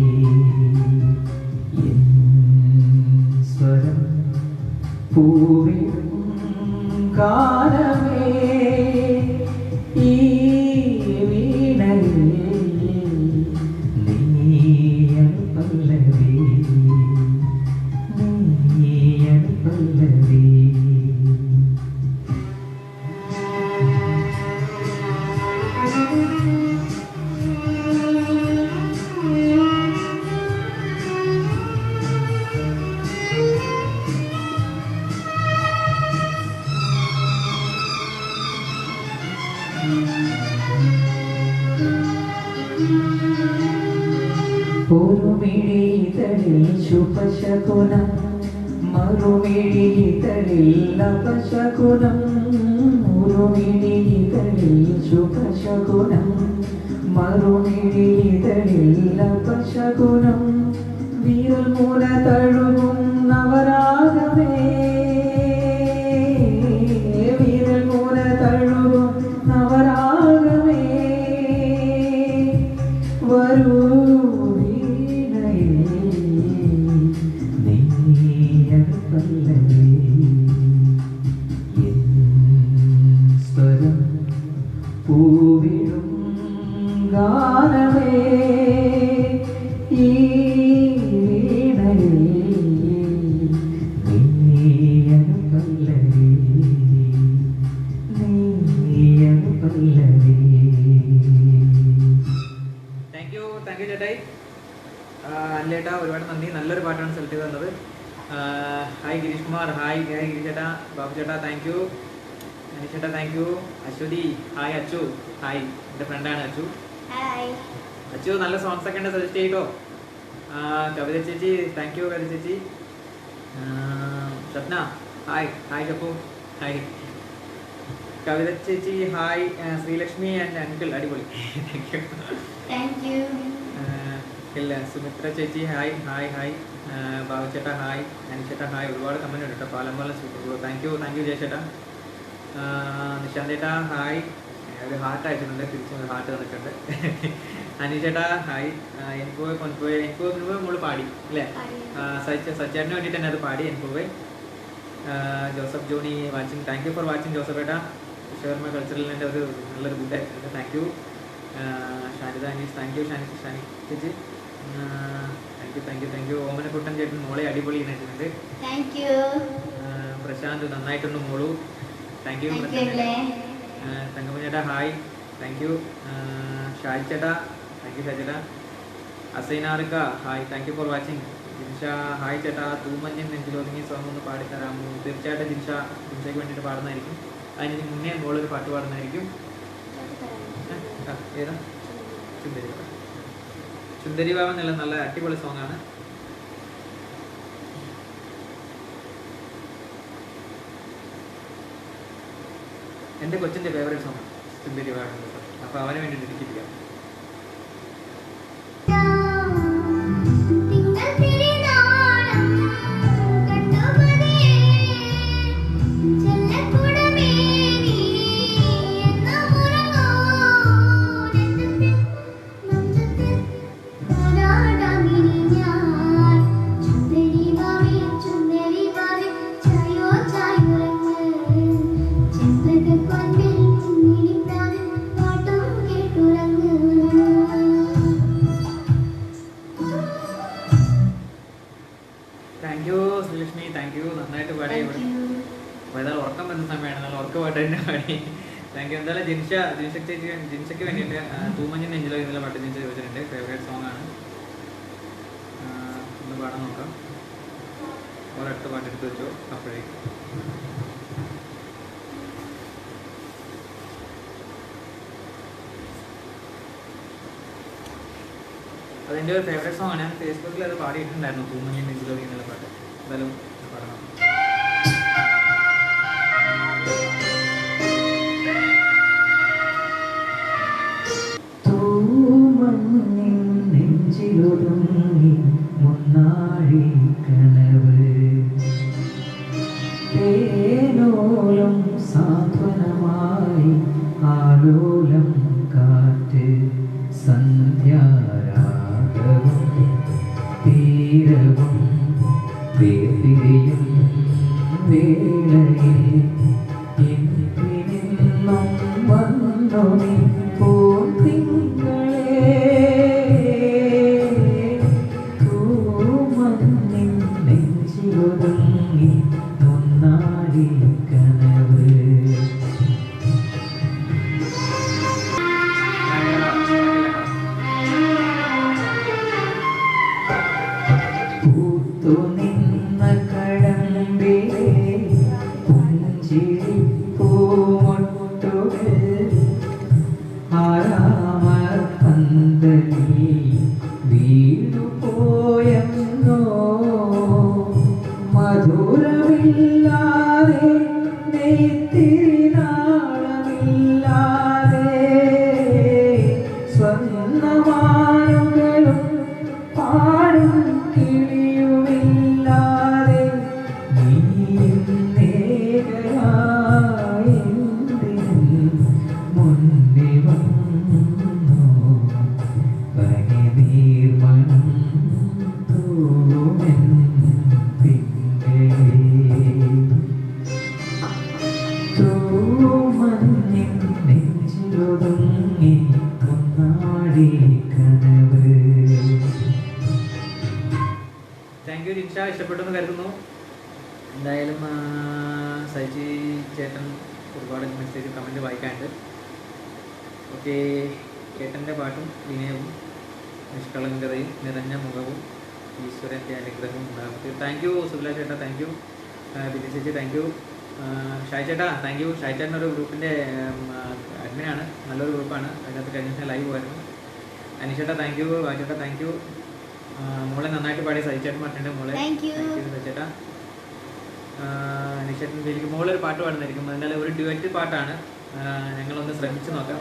എൻ സ്വരം പൂവിടും ഗാനമേ ഈ വീണയിൽ നീയൻ പല്ലവി നീയൻ പല്ലവി. ഒരുമിഴിതളിൽ ശുഭശകുനം മറുമിഴിതളിൽ അപശകുനം. ഒരു ചെറുമിഴികളിൽ ശുഭശകുനം മറുമിഴികളിൽ അപശകുനം വിരൽ മുന തഴുകും നവരാഗമേ വിരൽ മുന തഴുകും നവരാഗമേ വരൂ പൂവിടും ഗാനമേ ഈ വീണയിൽ നീയനു പല്ലവി നീയനു പല്ലവി. താങ്ക് യു ചേട്ടായി. അല്ലേട്ടാ ഒരുപാട് നന്ദി. നല്ലൊരു പാട്ടാണ് സെലക്ട് ചെയ്ത് തന്നത്. ഹായ് ഗിരീഷ് കുമാർ, ഹായ് ഗിരീഷ് ചേട്ടാ. ബാബു ചേട്ടാ താങ്ക് യു. അനീഷ് ചേട്ടാ thank you. Aswathy hi. Achu hi, എൻ്റെ ഫ്രണ്ടാണ് അച്ചു. ഹായ്. അച്ചു നല്ല സോങ്സ് ഒക്കെ ഉണ്ട്, സജസ്റ്റ് ചെയ്തോ. കവിത ചേച്ചി താങ്ക് യു. കവിത ചേച്ചി. സ്വപ്ന ഹായ്. ഹായ് ചപ്പു ഹായ്. കവിത ചേച്ചി ഹായ്. ശ്രീലക്ഷ്മി ആൻഡ് അങ്കിൾ അടിപൊളി താങ്ക് യു. Thank you. ഇല്ല സുമിത്ര ചേച്ചി ഹായ് ഹായ് ഹായ്. ബാബു ചേട്ടാ ഹായ്. അനീഷ് ചേട്ടാ ഹായ്. ഒരുപാട് കമൻറ്റ് ഉണ്ട് കേട്ടോ. പാലം സൂപ്പർ താങ്ക് യു ജയ ചേട്ടാ. നിശാന്ത് ചേട്ടാ ഹായ്. ഒരു ഹാർട്ട് അയച്ചിട്ടുണ്ട്, തിരിച്ചും ഒരു ഹാർട്ട് തന്നിട്ടുണ്ട്. അനീഷ് ചേട്ടാ ഹായ്. എനിപ്പോയി മോള് പാടി അല്ലേ? സച്ചേട്ടന് വേണ്ടിയിട്ട് തന്നെ അത് പാടി. എനിപ്പോയി. Joseph Johnny watching, thank you for watching Joseph ഏട്ടാ. ഷവർമ കൾച്ചറലിൻ്റെ ഒരു നല്ലൊരു ഗുഡ് ആയിട്ടുണ്ട്, thank you. Shanitha Aneesh thank you. Shani ചേച്ചി താങ്ക് യു. ഓമനക്കുട്ടൻ ചേട്ടൻ മോളെ അടിപൊളി ഇട്ടിട്ടുണ്ട്. പ്രശാന്ത് നന്നായിട്ടുണ്ട് മോളു, താങ്ക് യു. തങ്കമ്മ ചേട്ടാ ഹായ്, താങ്ക് യു. ഷാജി ചേട്ടാ താങ്ക് യു. ഷാജി ചേട്ടാ. അസൈനാർക്ക hi, thank you for watching. Jinsha hi ചേട്ടാ. തൂമഞ്ഞൻ നെഞ്ചിലൊതുങ്ങി സോങ് ഒന്ന് പാടിത്തരാമോ? തീർച്ചയായിട്ടും ജിൻഷയ്ക്ക് വേണ്ടിയിട്ട് പാടുന്നതായിരിക്കും. അതിന് മുന്നേ മോളൊരു പാട്ട് പാടുന്നതായിരിക്കും. ഏതാ? ചുന്ദരി ബാബ എന്നുള്ള നല്ല അടിപൊളി സോങ് ആണ്. എൻ്റെ കൊച്ചിൻ്റെ ഫേവറേറ്റ് സോങ് ചുന്ദരി ബാബ. അപ്പോൾ അവന് വേണ്ടിയിട്ട് ഇരിക്കില്ല. Thank you Sreelakshmi, thank you. നന്നായിട്ട് പാടി. ഏതായാലും ഉറക്കം വരുന്ന സമയമാണ്, നല്ല ഉറക്കമായിട്ട് തന്നെ പാടി. Thank you. എന്തായാലും ജിൻഷയ്ക്ക് വേണ്ടിയിട്ട് തൂമഞ്ഞൻ നെഞ്ചിലോ എന്നുള്ള പാട്ട് ജിൻഷ ചോദിച്ചിട്ടുണ്ട്. ഫേവറേറ്റ് സോങ് ആണ്. ഒന്ന് പാടാൻ നോക്കാം. ഒരടുത്ത പാട്ട് എടുത്ത് വെച്ചോ അപ്പോഴേക്കും. അതെൻ്റെ ഒരു ഫേവറേറ്റ് സോങ് ആണ്. ഞാൻ ഫേസ്ബുക്കിൽ അത് പാടിയിട്ടുണ്ടായിരുന്നു, തൂമഞ്ഞൻ നെഞ്ചിലോ എന്നുള്ള പാട്ട്. എന്തായാലും പാടണം. നെഞ്ചിലൊതുങ്ങി മുന്നാഴി കനവ് തേനോളം സാന്ത്വനമായി ആലോലം കാറ്റ് സന്ധ്യാരാഗവും തീരവും വേർപിരിയും വേളയിൽ എന്തിനെന്നും വന്നു നീ പൂത്തിങ്കളേ തൂമഞ്ഞിൻ നെഞ്ചിലൊതുങ്ങി മുന്നാഴി കനവ്. പൂത്തു നിന്ന കടമ്പിലെ പുഞ്ചിരി പൂമൊട്ടുകൾ ചെന്നൊതുങ്ങി മുന്നാടി കനവ്. താങ്ക് യു ജിൻഷ, ഇഷ്ടപ്പെട്ടെന്ന് കരുതുന്നു. എന്തായാലും സജി ചേട്ടൻ ഒരുപാട് മെസ്സേജ് കമൻറ്റ് വായിക്കാനുണ്ട്. ഓക്കെ, ചേട്ടൻ്റെ പാട്ടും വിനയവും നിഷ്കളങ്കതയും നിറഞ്ഞ മുഖവും ഈശ്വരൻ്റെ അനുഗ്രഹവും ഉണ്ടാകും. താങ്ക് യു സുബില ചേട്ടാ, താങ്ക് യു ബിജി ചേച്ചി, താങ്ക് യു ഷായ് ചേട്ടാ, താങ്ക് യു. ഷായ് ചേട്ടൻ ഒരു ഗ്രൂപ്പിൻ്റെ അഡ്മിനാണ്, നല്ലൊരു ഗ്രൂപ്പാണ്. അതിനകത്ത് കഴിഞ്ഞ ദിവസം ലൈവ് പോയിരുന്നു. അനീഷേട്ടാ താങ്ക് യു, വാചേട്ടാ താങ്ക് യു. മോളെ നന്നായിട്ട് പാടിയ സജിച്ചേട്ടൻ പറഞ്ഞിട്ടുണ്ട്. മോളെ Thank you. സജിച്ചേട്ടാ. അനീഷേട്ടൻ എനിക്ക് മോളൊരു പാട്ട് പാടുന്നതായിരിക്കും. അതിനാൽ ഒരു ഡ്യുവറ്റ് പാട്ടാണ്, ഞങ്ങളൊന്ന് ശ്രമിച്ച് നോക്കാം.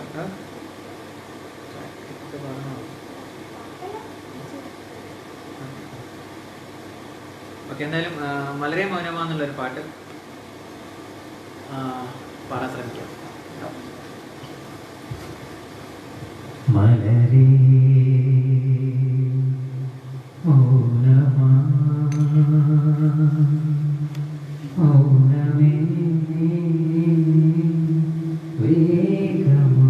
ഓക്കെ, എന്തായാലും വളരെ മൗനമാന്നുള്ളൊരു പാട്ട് പാടാൻ ശ്രമിക്കാം. മലരേ മൗനമാ മൗനമേ വേഗമാ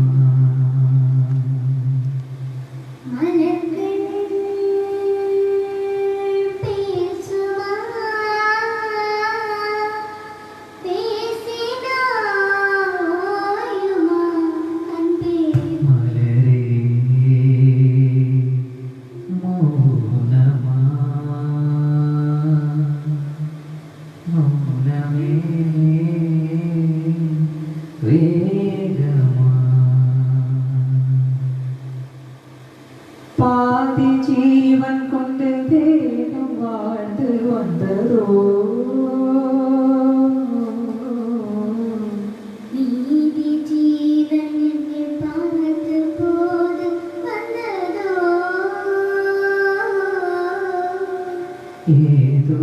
பாதி ஜீவன் கொண்டு தேகம் வாழ்ந்து வந்ததோ நீதி ஜீவன் என்னை பார்த்த போது வந்ததோ ஏதோ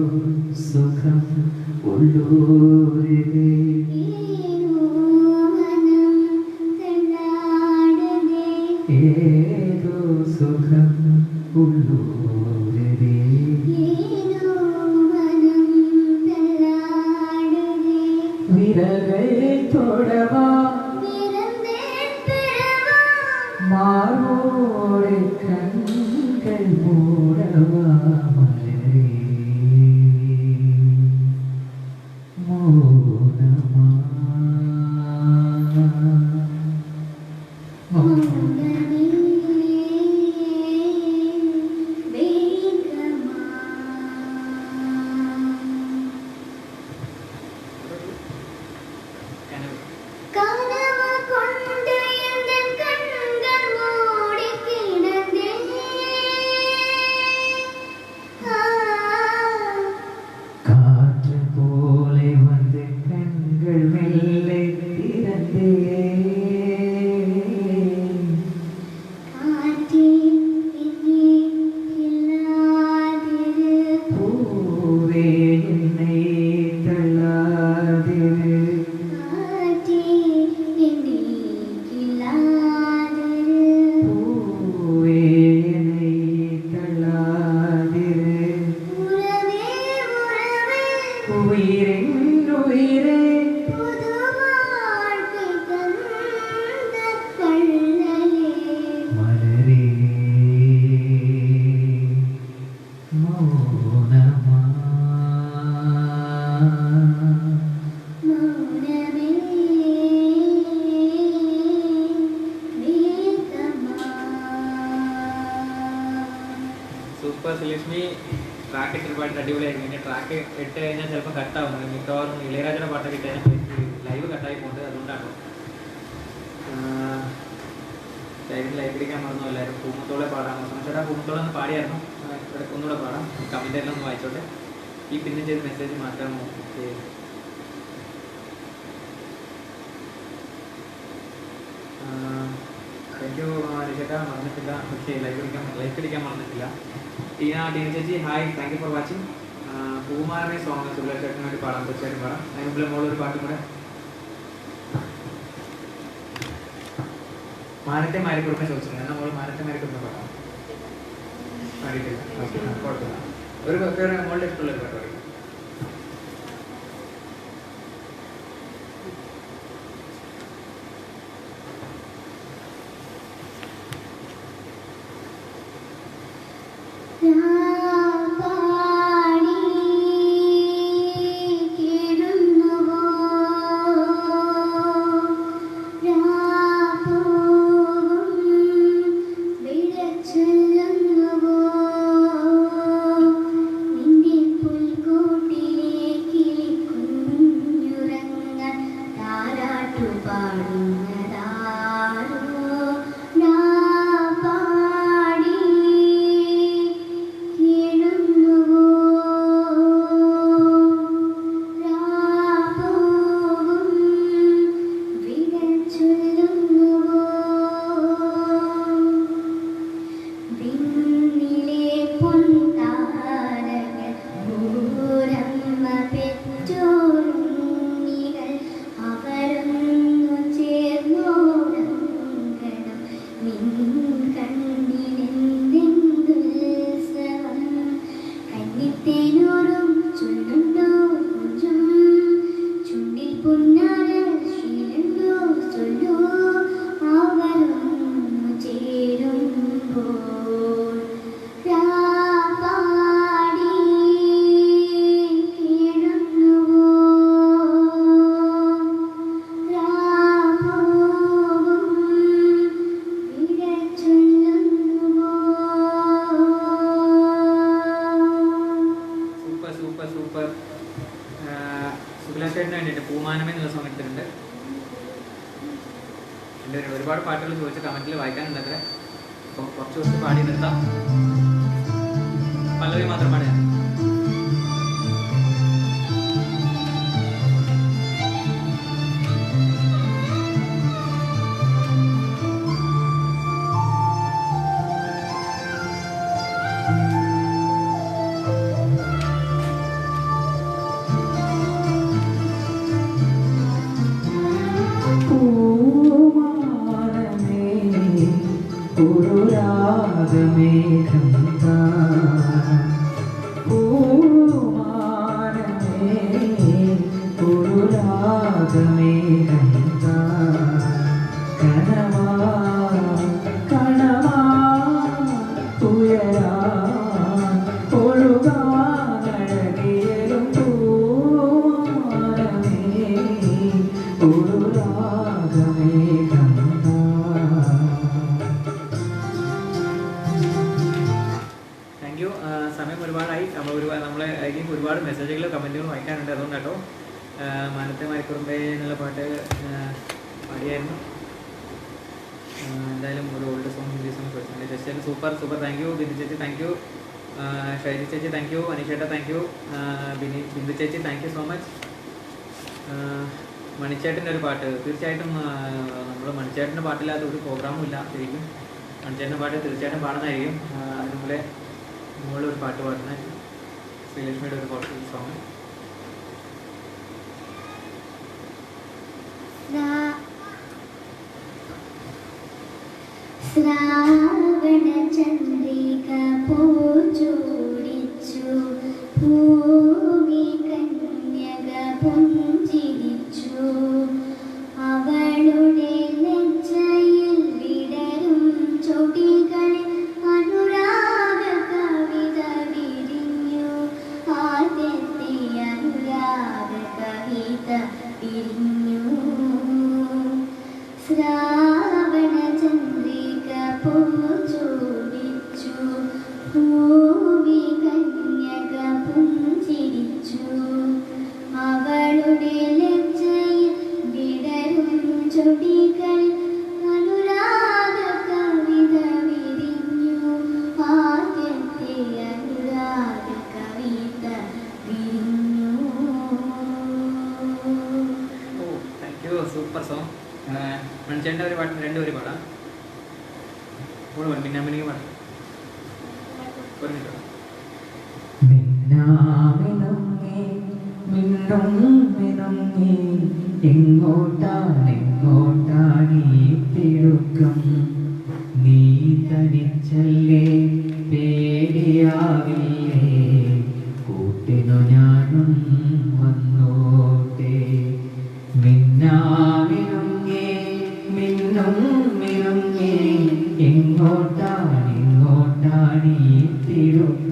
சுகம் உள்ளூரிலே ஏனோ மனம் தள்ளாடுதே ஏதோ சுகம் உள்ளூரிலே ஏனோ மனம் தள்ளாடுதே விரலை தொடவா பிறந்தேன் பிறவா மார்போடு கண்கள் மூடவா மலரே மௌனமா மௌனமே வேகமா கனவு கொண்டு எந்தன் கண்கள் மூடி கிடந்தேன். காற்று போலே வந்து கண்கள் மெல்ல திறந்தே காற்றே என்னை கிள்ளாதிரு, பூவே என்னை தள்ளாதிரு காற்றே என்னை கிள்ளாதிரு. பூவே என்னை தள்ளாதிரு உறவே உறவே உயிரின் உயிரே புது வாழ்க்கை தந்த கள்ளலே மலரே மௌனமா மௌனமே வேகமா. സൂപ്പർ ശ്രീലക്ഷ്മി. ട്രാക്ക് ഇത്തിരി പാട്ട് അടിപൊളിയായിരുന്നു. പിന്നെ ട്രാക്ക് ഇട്ട് കഴിഞ്ഞാൽ ചിലപ്പോൾ കട്ടാവും. മിക്കവാറും ഇളയരാജയുടെ പാട്ടൊക്കെ ഇട്ട് കഴിഞ്ഞാൽ ലൈവ് കട്ടായി പോകുന്നത് അതുകൊണ്ടാണ്. ലൈവിൽ ലൈവ് പിടിക്കാൻ മറന്നു എല്ലാവരും. പൂമുത്തോളെ പാടാം. ചേട്ടാ പൂമുത്തോളെ ഒന്ന് പാടിയായിരുന്നു. ഇവിടെ ഒന്നുകൂടെ പാടാം. കമൻ്റ് എല്ലാം ഒന്ന് വായിച്ചോട്ടെ. ഈ പിന്നെ ചെയ്ത് മെസ്സേജ് മാറ്റാമോ? ഓക്കെ, താങ്ക് യു ചേട്ടാ. മറന്നിട്ടില്ല, പക്ഷേ ലൈവ് പിടിക്കാൻ മറന്നിട്ടില്ല. ടീന ചേച്ചി hi, thank you for watching. പൂമാരനെ സോങ് സുബില ചേട്ടന് വേണ്ടി പാടാം, തീർച്ചയായിട്ടും പാടാം. അതിന് മുമ്പിൽ മോളൊരു പാട്ടും കൂടെ. മാരത്തെ മാരിക്കുറിനെ ചോദിച്ചിട്ടുണ്ട്. എന്നാൽ മോള് മാരത്തെ മാരിക്കുറിനെ പാടാം. പാടിയിട്ടില്ല, ഓക്കെ, കുഴപ്പമില്ല. ഒരു വേറെ മോളുടെ ഇഷ്ടമുള്ളൊരു പാട്ട് പാടി. സുഖലാശേട്ടന് വേണ്ടിയിട്ട് പൂമാനം എന്നുള്ള സോങ് എടുത്തിട്ടുണ്ട്. എൻ്റെ ഒരുപാട് പാട്ടുകൾ ചോദിച്ച കമൻറ്റിൽ വായിക്കാനുണ്ട് അത്ര. അപ്പോൾ കുറച്ച് പാടി നിർത്താം. പല്ലവി മാത്രം പാടിയാൽ സമയം ഒരുപാടായി. നമ്മളെ ഒരുപാട് മെസ്സേജുകൾ കമൻറ്റുകൾ വായിക്കാനുണ്ട്. അതുകൊണ്ട് കേട്ടോ മാനത്തെ മയക്കുറുമ്പേ എന്നുള്ള പാട്ട് പാടിയായിരുന്നു. എന്തായാലും ഒരു ഓൾഡ് സോങ് ഹിന്ദി സോങ് ചോദിച്ചിട്ടുണ്ട്. Just super super. Thank you Bindu ചേച്ചി, താങ്ക് യു ഷൈജി ചേച്ചി, താങ്ക് യു അനീഷേട്ട, താങ്ക് യു ബിന്ദു ചേച്ചി, താങ്ക് യു സോ മച്ച്. മണിച്ചേട്ടൻ്റെ ഒരു പാട്ട് തീർച്ചയായിട്ടും നമ്മൾ മണിച്ചേട്ടൻ്റെ പാട്ടില്ലാത്ത ഒരു പ്രോഗ്രാമും ഇല്ല. ശരിക്കും മണിച്ചേട്ടൻ്റെ പാട്ട് തീർച്ചയായിട്ടും പാടുന്നതായിരിക്കും. അതുപോലെ മുകളിലൊരു പാട്ട് പാടുന്നത് ശ്രീലക്ഷ്മിയുടെ ഒരു പാട്ട് സോങ്. ശ്രാവണ ചന്ദ്രിക പൂച്ചൂടിച്ചു ഭൂമി കന്യക പുഞ്ചിരിച്ചു അവളുടെ നെഞ്ചയിൽ വിടരും ചൊടികളിൽ അനുരാഗ കവിത വിരിഞ്ഞു ആദ്യത്തെ അനുരാഗ കവിത വിരിഞ്ഞു ശ്രാവണ ചന്ദ്രിക പൂച്ചൂടിച്ചു ഭൂമി കന്യക പുഞ്ചിരിച്ചു അവളുടെ ലജ്ജയിൽ വിടരും ചൊടികൾ അനുരാഗ കവിത വിരിഞ്ഞു ആദ്യത്തെ അനുരാഗ കവിത വിരിഞ്ഞു. ഓ താങ്ക് യു, സൂപ്പർ സോങ്. മണിച്ചേട്ടൻ്റെ ഒരു പാട്ട് രണ്ടുപേര് പാടാം. കൂടെ പാടും പിന്നെ അമ്മനിക്ക് പാടാം. ഒരു മിനിറ്റ്. എങ്ങോട്ടാണെങ്ങോട്ടാണീത്തിടുക്കം നീ തനിച്ചല്ലേ പേടിയാവില്ലേ കൂട്ടിനു ഞാനും വന്നോട്ടെ മിന്നാമിനുങ്ങേ മിന്നും മിനുങ്ങേ എങ്ങോട്ടാണെങ്ങോട്ടാണീത്തിടുക്കം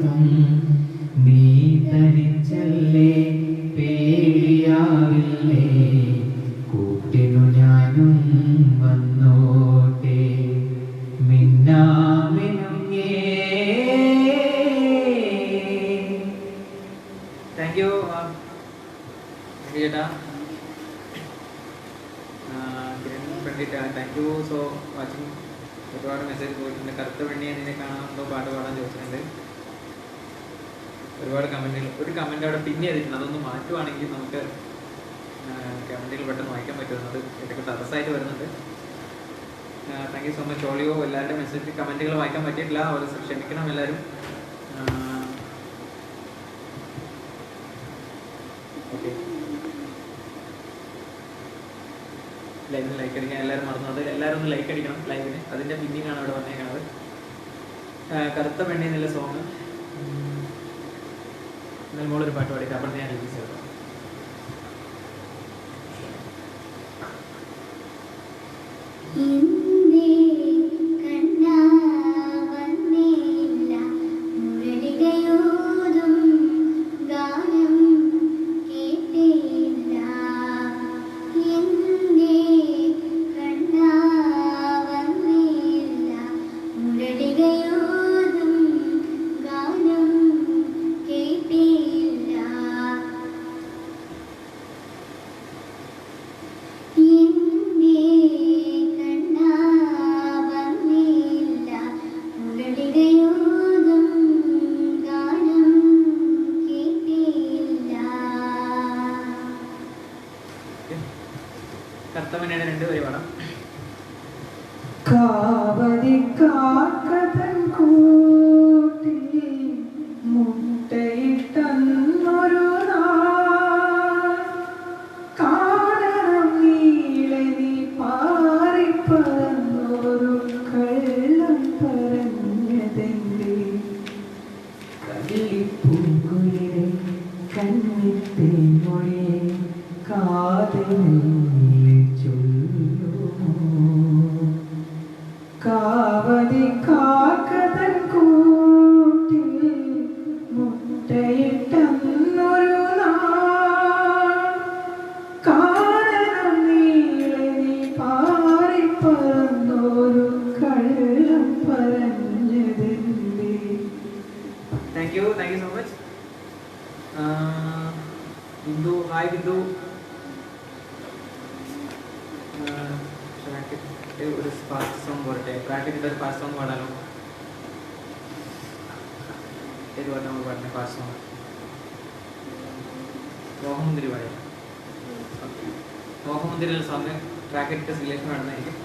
യു സോ വാച്ചിങ്. ഒരുപാട് മെസ്സേജ് പോയിട്ടുണ്ട്. കറുത്ത വെണ്ണി എന്നിനെ കാണാനുണ്ടോ പാട്ട് പാടാൻ ചോദിച്ചിട്ടുണ്ട്. ഒരുപാട് കമൻറ്റുകൾ. ഒരു കമൻറ്റ് അവിടെ പിൻ ചെയ്തിട്ടുണ്ട്, അതൊന്ന് മാറ്റുവാണെങ്കിൽ നമുക്ക് കമൻറ്റുകൾ പെട്ടെന്ന് വായിക്കാൻ പറ്റുന്നത് ഇതൊക്കെ തടസ്സമായിട്ട് വരുന്നുണ്ട്. താങ്ക് യു സോ മച്ച് ഓളിയോ. എല്ലാവരുടെയും മെസ്സേജ് കമൻറ്റുകൾ വായിക്കാൻ പറ്റിയിട്ടില്ല, അവർ ക്ഷമിക്കണം എല്ലാവരും. ഓക്കെ, ലൈവിന് ലൈക്ക് അടിക്കാൻ എല്ലാവരും മറന്നത്. എല്ലാവരും ഒന്ന് ലൈക്ക് അടിക്കണം ലൈവിന്. അതിൻ്റെ പിന്നിങ്ങാണ് അവിടെ വന്നേക്കുന്നത്. കറുത്ത പെണ്ണി എന്നുള്ള സോങ് എന്നാൽ മോളൊരു പാട്ട് പാടിയിട്ട് അപ്പോഴത്തെ ഞാൻ റിലീസ് ചെയ്തു. കർത്തവനയുടെ 2 വരി പാടാം. കാവതി കാക്കതൻ കൂട്ടി മുട്ടയിട്ടന്നൊരു കാണണം നീളെ നീ പാറിപ്പറന്നൊരു കള്ളം പറഞ്ഞതെന്റെ കല്ലിപ്പൂങ്കുലിലെ കണ്ണിത്തെ മൊഴിയെ കാതിലെ ചൊല്ലുമോ. കാവതി കാക്കതൻ കൂട്ടിൽ മുട്ടയിട്ടന്നൊരു കാരണം നീളെ നീ പാറിപ്പറന്നൊരു കള്ളം പറഞ്ഞതെന്തേ. Thank you so much. Bindu, hi Bindu. ഒരു ഫാസ്റ്റ് സോങ് പോരട്ടെ, പ്രാക്ടിക്കൽ ഒരു ഫാസ്റ്റ് സോങ് പാടാലോ. ഏത് പാട്ട് നമുക്ക് പാടണേ? ഫാസ്റ്റ് സോങ് മോഹമുന്തിരി പാടാം. മോഹമുന്തിരി സോങ് ട്രാക്കിട്ട് സിലേഷൻ പാടുന്നതായിരിക്കും.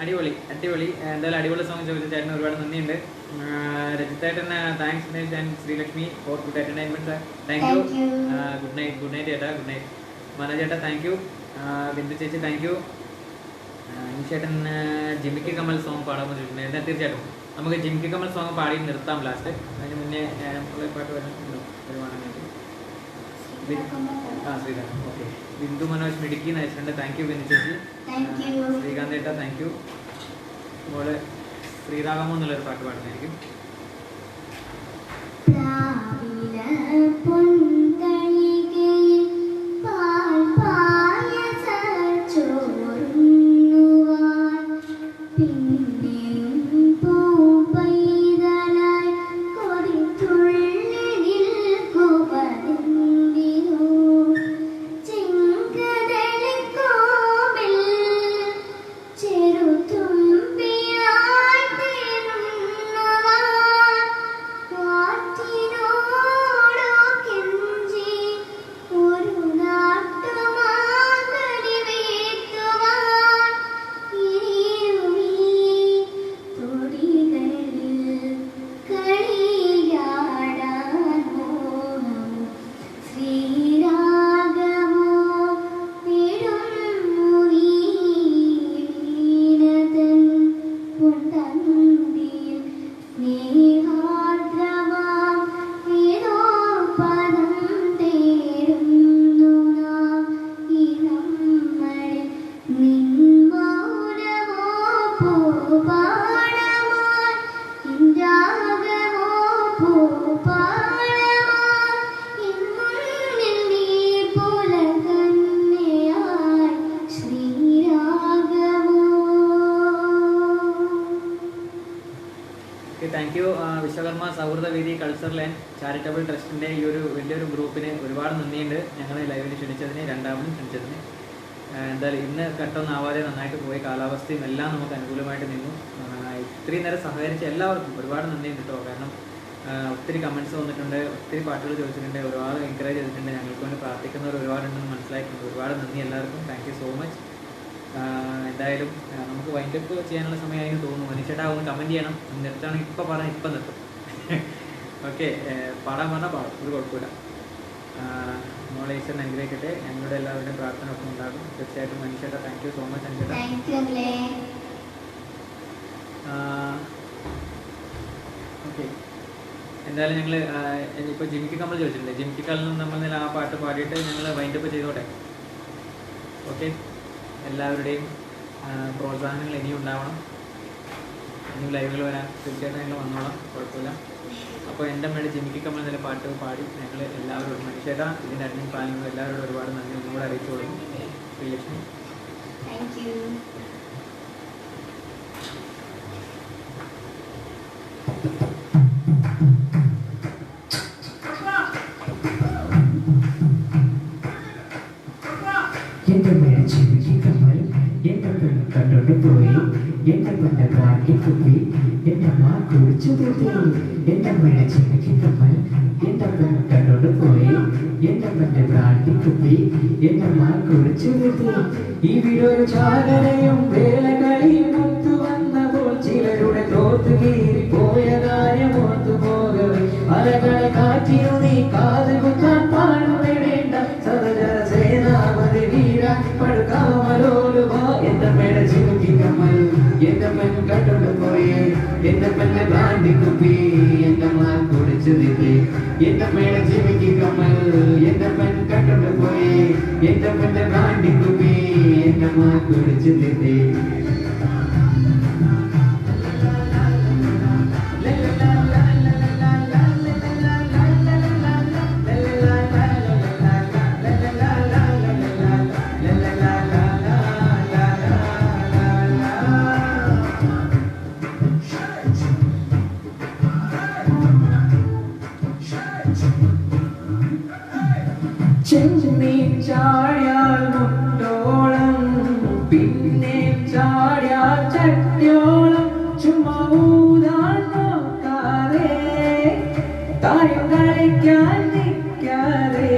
അടിപൊളി അടിപൊളി. എന്തായാലും അടിപൊളി സോങ് ചോദിച്ച ചേട്ടന് ഒരുപാട് നന്ദിയുണ്ട്. രജിത്തേട്ടൻ thanks and Sreelakshmi for good entertainment. Thank you. Good night ചേട്ടാ. ഗുഡ് നൈറ്റ് മനോജ് ചേട്ടാ. Thank you. ബിന്ദു ചേച്ചി താങ്ക് യു. ചേട്ടൻ ജിമിക്കി കമൽ സോങ് പാടാമെന്ന് ചോദിച്ചിട്ടുണ്ട്. എന്താ തീർച്ചയായിട്ടും നമുക്ക് ജിമിക്കി കമൽ സോങ് പാടി നിർത്താം ലാസ്റ്റ്. അതിന് മുന്നേ പാട്ട് വരുവാണെങ്കിൽ ശ്രീകാന്ത്. ഓക്കെ. ബിന്ദു മനോജ് മിടുക്കി നയിച്ചിട്ടുണ്ട്. താങ്ക് യു ബിന്ദു ചേച്ചി. ശ്രീകാന്ത് ചേട്ടാ താങ്ക് യു. മോള് ശ്രീരാഗമോ എന്നുള്ളൊരു പാട്ട് പാടുന്നതായിരിക്കും. Thank you. Vishwakarma Souhrudavedi cultural and charitable ട്രസ്റ്റിൻ്റെ ഈ ഒരു വലിയൊരു ഗ്രൂപ്പിന് ഒരുപാട് നന്ദിയുണ്ട്. ഞങ്ങൾ ലൈവിൽ ക്ഷണിച്ചതിന്, രണ്ടാമതും ക്ഷണിച്ചതിന്. എന്തായാലും ഇന്ന് കട്ടൊന്നാവാതെ നന്നായിട്ട് പോയി. കാലാവസ്ഥയും എല്ലാം നമുക്ക് അനുകൂലമായിട്ട് നിന്നു. ഇത്രയും നേരം സഹകരിച്ച എല്ലാവർക്കും ഒരുപാട് നന്ദിയുണ്ട് കേട്ടോ. കാരണം ഒത്തിരി കമൻറ്റ്സ് വന്നിട്ടുണ്ട്, ഒത്തിരി പാട്ടുകൾ ചോദിച്ചിട്ടുണ്ട്, ഒരുപാട് എൻകറേജ് ചെയ്തിട്ടുണ്ട്. ഞങ്ങൾക്ക് വേണ്ടി പ്രാർത്ഥിക്കുന്നവർ ഒരുപാടുണ്ടെന്ന് മനസ്സിലാക്കിയിട്ടുണ്ട്. ഒരുപാട് നന്ദി എല്ലാവർക്കും. Thank you so much. എന്തായാലും നമുക്ക് വൈൻഡപ്പ് ചെയ്യാനുള്ള സമയമായിരുന്നു തോന്നുന്നു. മനുഷ്യട്ടാ ഒന്ന് കമൻറ്റ് ചെയ്യണം. നിർത്താണെങ്കിൽ ഇപ്പം പറഞ്ഞാൽ ഇപ്പം നിർത്തും. ഓക്കെ. പാടാൻ പറഞ്ഞാൽ പാടും, ഒരു കുഴപ്പമില്ല. മോളെ ഈശ്വരൻ അനുഗ്രഹിക്കട്ടെ. ഞങ്ങളുടെ എല്ലാവരുടെയും പ്രാർത്ഥന ഒക്കെ ഉണ്ടാകും തീർച്ചയായിട്ടും. മനുഷ്യട്ടാ താങ്ക് യു സോ മച്ച്. മനുഷ്യട്ടാ ഓക്കെ. എന്തായാലും ഞങ്ങൾ ഇപ്പോൾ ജിമിക്കി കമൽ ചോദിച്ചിട്ടുണ്ട്. ജിമിക്കി കമലിൽ നിന്ന് നമ്മൾ ആ പാട്ട് പാടിയിട്ട് ഞങ്ങൾ വൈൻഡപ്പ് ചെയ്തോട്ടെ. ഓക്കെ. എല്ലാവരുടെയും പ്രോത്സാഹനങ്ങൾ ഇനിയും ഉണ്ടാവണം. ഇനിയും ലൈവുകൾ വരാൻ തീർച്ചയായിട്ടും ഞങ്ങൾ വന്നോളാം, കുഴപ്പമില്ല. അപ്പോൾ എൻ്റെ അമ്മയുടെ ജിമിക്കി കമ്മൽ എന്നുള്ള പാട്ട് പാടി ഞങ്ങൾ എല്ലാവരോടും മനുഷ്യരാ ഇതിൻ്റെ അഡ്മിൻ പാലിനും എല്ലാവരോടും ഒരുപാട് നന്ദി ഒന്നുകൂടെ അറിയിച്ചു കൊടുക്കും. ശ്രീലക്ഷ്മി. Thank you. എന്റെ മേലെ ചിരിക്കി കമ്മൽ എന്റെ പെണ്ണ് കണ്ടോണ്ട് പോയി എന്റെ പെണ്ണെ ബ്രാൻഡി കുപ്പി എന്റെ മാ കുടിച്ചു തീർത്തി എന്റെ മേലെ ചിരിക്കി കമ്മൽ എന്റെ പെണ്ണ് കണ്ടോണ്ട് പോയി എന്റെ പെണ്ണ് ബ്രാൻഡി കുപ്പി എന്റെ മാ കുടിച്ചു തീർത്തി. ഇവിടൊരു ചാകരയും വേലകളിയും ഒത്തു വന്നപ്പോൾ ചിലരുടെ തോത്തു കീറി പോയ കാര്യം ഓർത്തു പോകവേ അലകളെ കാറ്റിനു നീ കാത് കുത്താൻ പാടുപെടേണ്ട സദജര സേനാപതി വീര പടുക്കാമലോലുവ എന്റെ മേടെ ചിമുക്കി കമ്മൽ എന്റെ പെൺ കണ്ടോണ്ട് പോയി എന്റെ പെണ്ണെ ബ്രാൻഡി കുപ്പി എന്റെ മാ കുടിച്ചു തീർത്തി എന്റെ മേടെ ചിമുക്കി കമ്മൽ എന്റെ പെൺ കണ്ടോണ്ട് പോയി എന്റെ പെണ്ണെ ബ്രാൻഡി കുപ്പി എന്റെ മാ കുടിച്ചു തീർത്തി. ചെമ്മീൻ ചാടിയാൽ മുട്ടോളം പിന്നെ ചാടിയാൽ ചട്ടിയോളം ചുമ്മാ ഊതാൻ നോക്കാതെ താരം കളിക്കാൻ നിൽക്കാതെ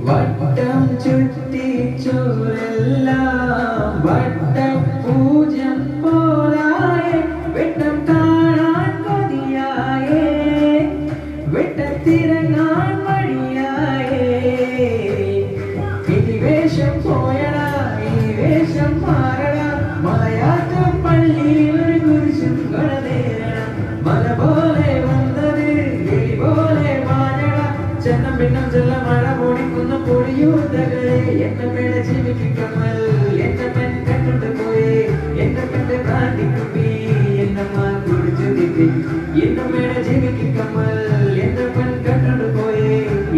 വട്ടം ചുറ്റി ചോരെല്ലാം വട്ടം പൂജ്യം പോലായേ വെട്ടം കാണാൻ കൊതിയായേ വെട്ടത്തിരങ്ങാൻ വേഷം പോയടാ ഈ വേഷം മാറടാ മലയാറ്റ പള്ളിയിൽ ഒരു കുരിശും കടന്നേരടാ മല പോലെ വന്നത് കിളി പോലെ മാറടാ ചെന്നം പിന്നം ചെല്ല മഴ പൊടിക്കുന്ന പൊടിയൂതകളെ എന്റെ മേടെ ജീവിക്ക് കമ്മൽ എന്റെ പെൺ കണ്ടോണ്ട് പോയി എന്റെ പെണ്ണ് ബ്രാൻഡി കുപ്പി എന്റെ മാ കുടിച്ചു തീർത്തി എന്റെ മേടെ ജീവിക്ക് കമ്മൽ എന്റെ പെൺ കണ്ടോണ്ട് പോയി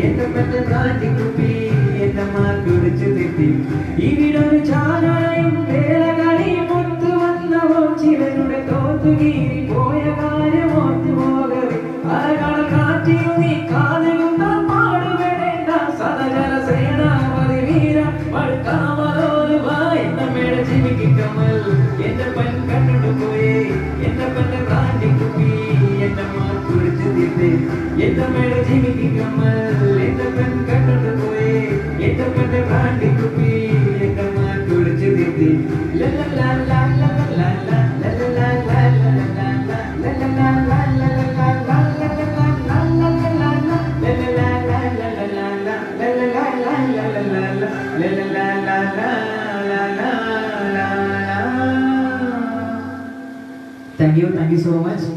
എന്റെ പെണ്ണ് ബ്രാൻഡി കുപ്പി എന്റെ മാ കുടിച്ചു തീർത്തി. ഇവിടൊരു ചാകരയും വേലകളിയും ഒത്തു വന്നവോ ചിലരുടെ തോത്തു കീറി പോയ കാര്യം ഓർത്തു പോകവേ അലകള കാറ്റിനു നീ കാതുകുത്താൻ പാടുപെടേണ്ട സദജല സേനാപതി വീര പടുക്കാമലോലുവ എന്റെ മേടെ ചിമുക്കി കമ്മൽ എന്റെ പെൺ കണ്ടോണ്ട് പോയി എന്റെ പെണ്ണ് ബ്രാൻഡി കുപ്പി എന്റെ മാ കുടിച്ചു തീർത്തി എന്റെ മേടെ ചിമുക്കി കമ്മൽ എന്റെ പെൺ കണ്ടോണ്ട് പോയി എന്റെ പെണ്ണ് ബ്രാൻഡി കുപ്പി എന്റെ മാ കുടിച്ചു തീർത്തി. Thank you so much.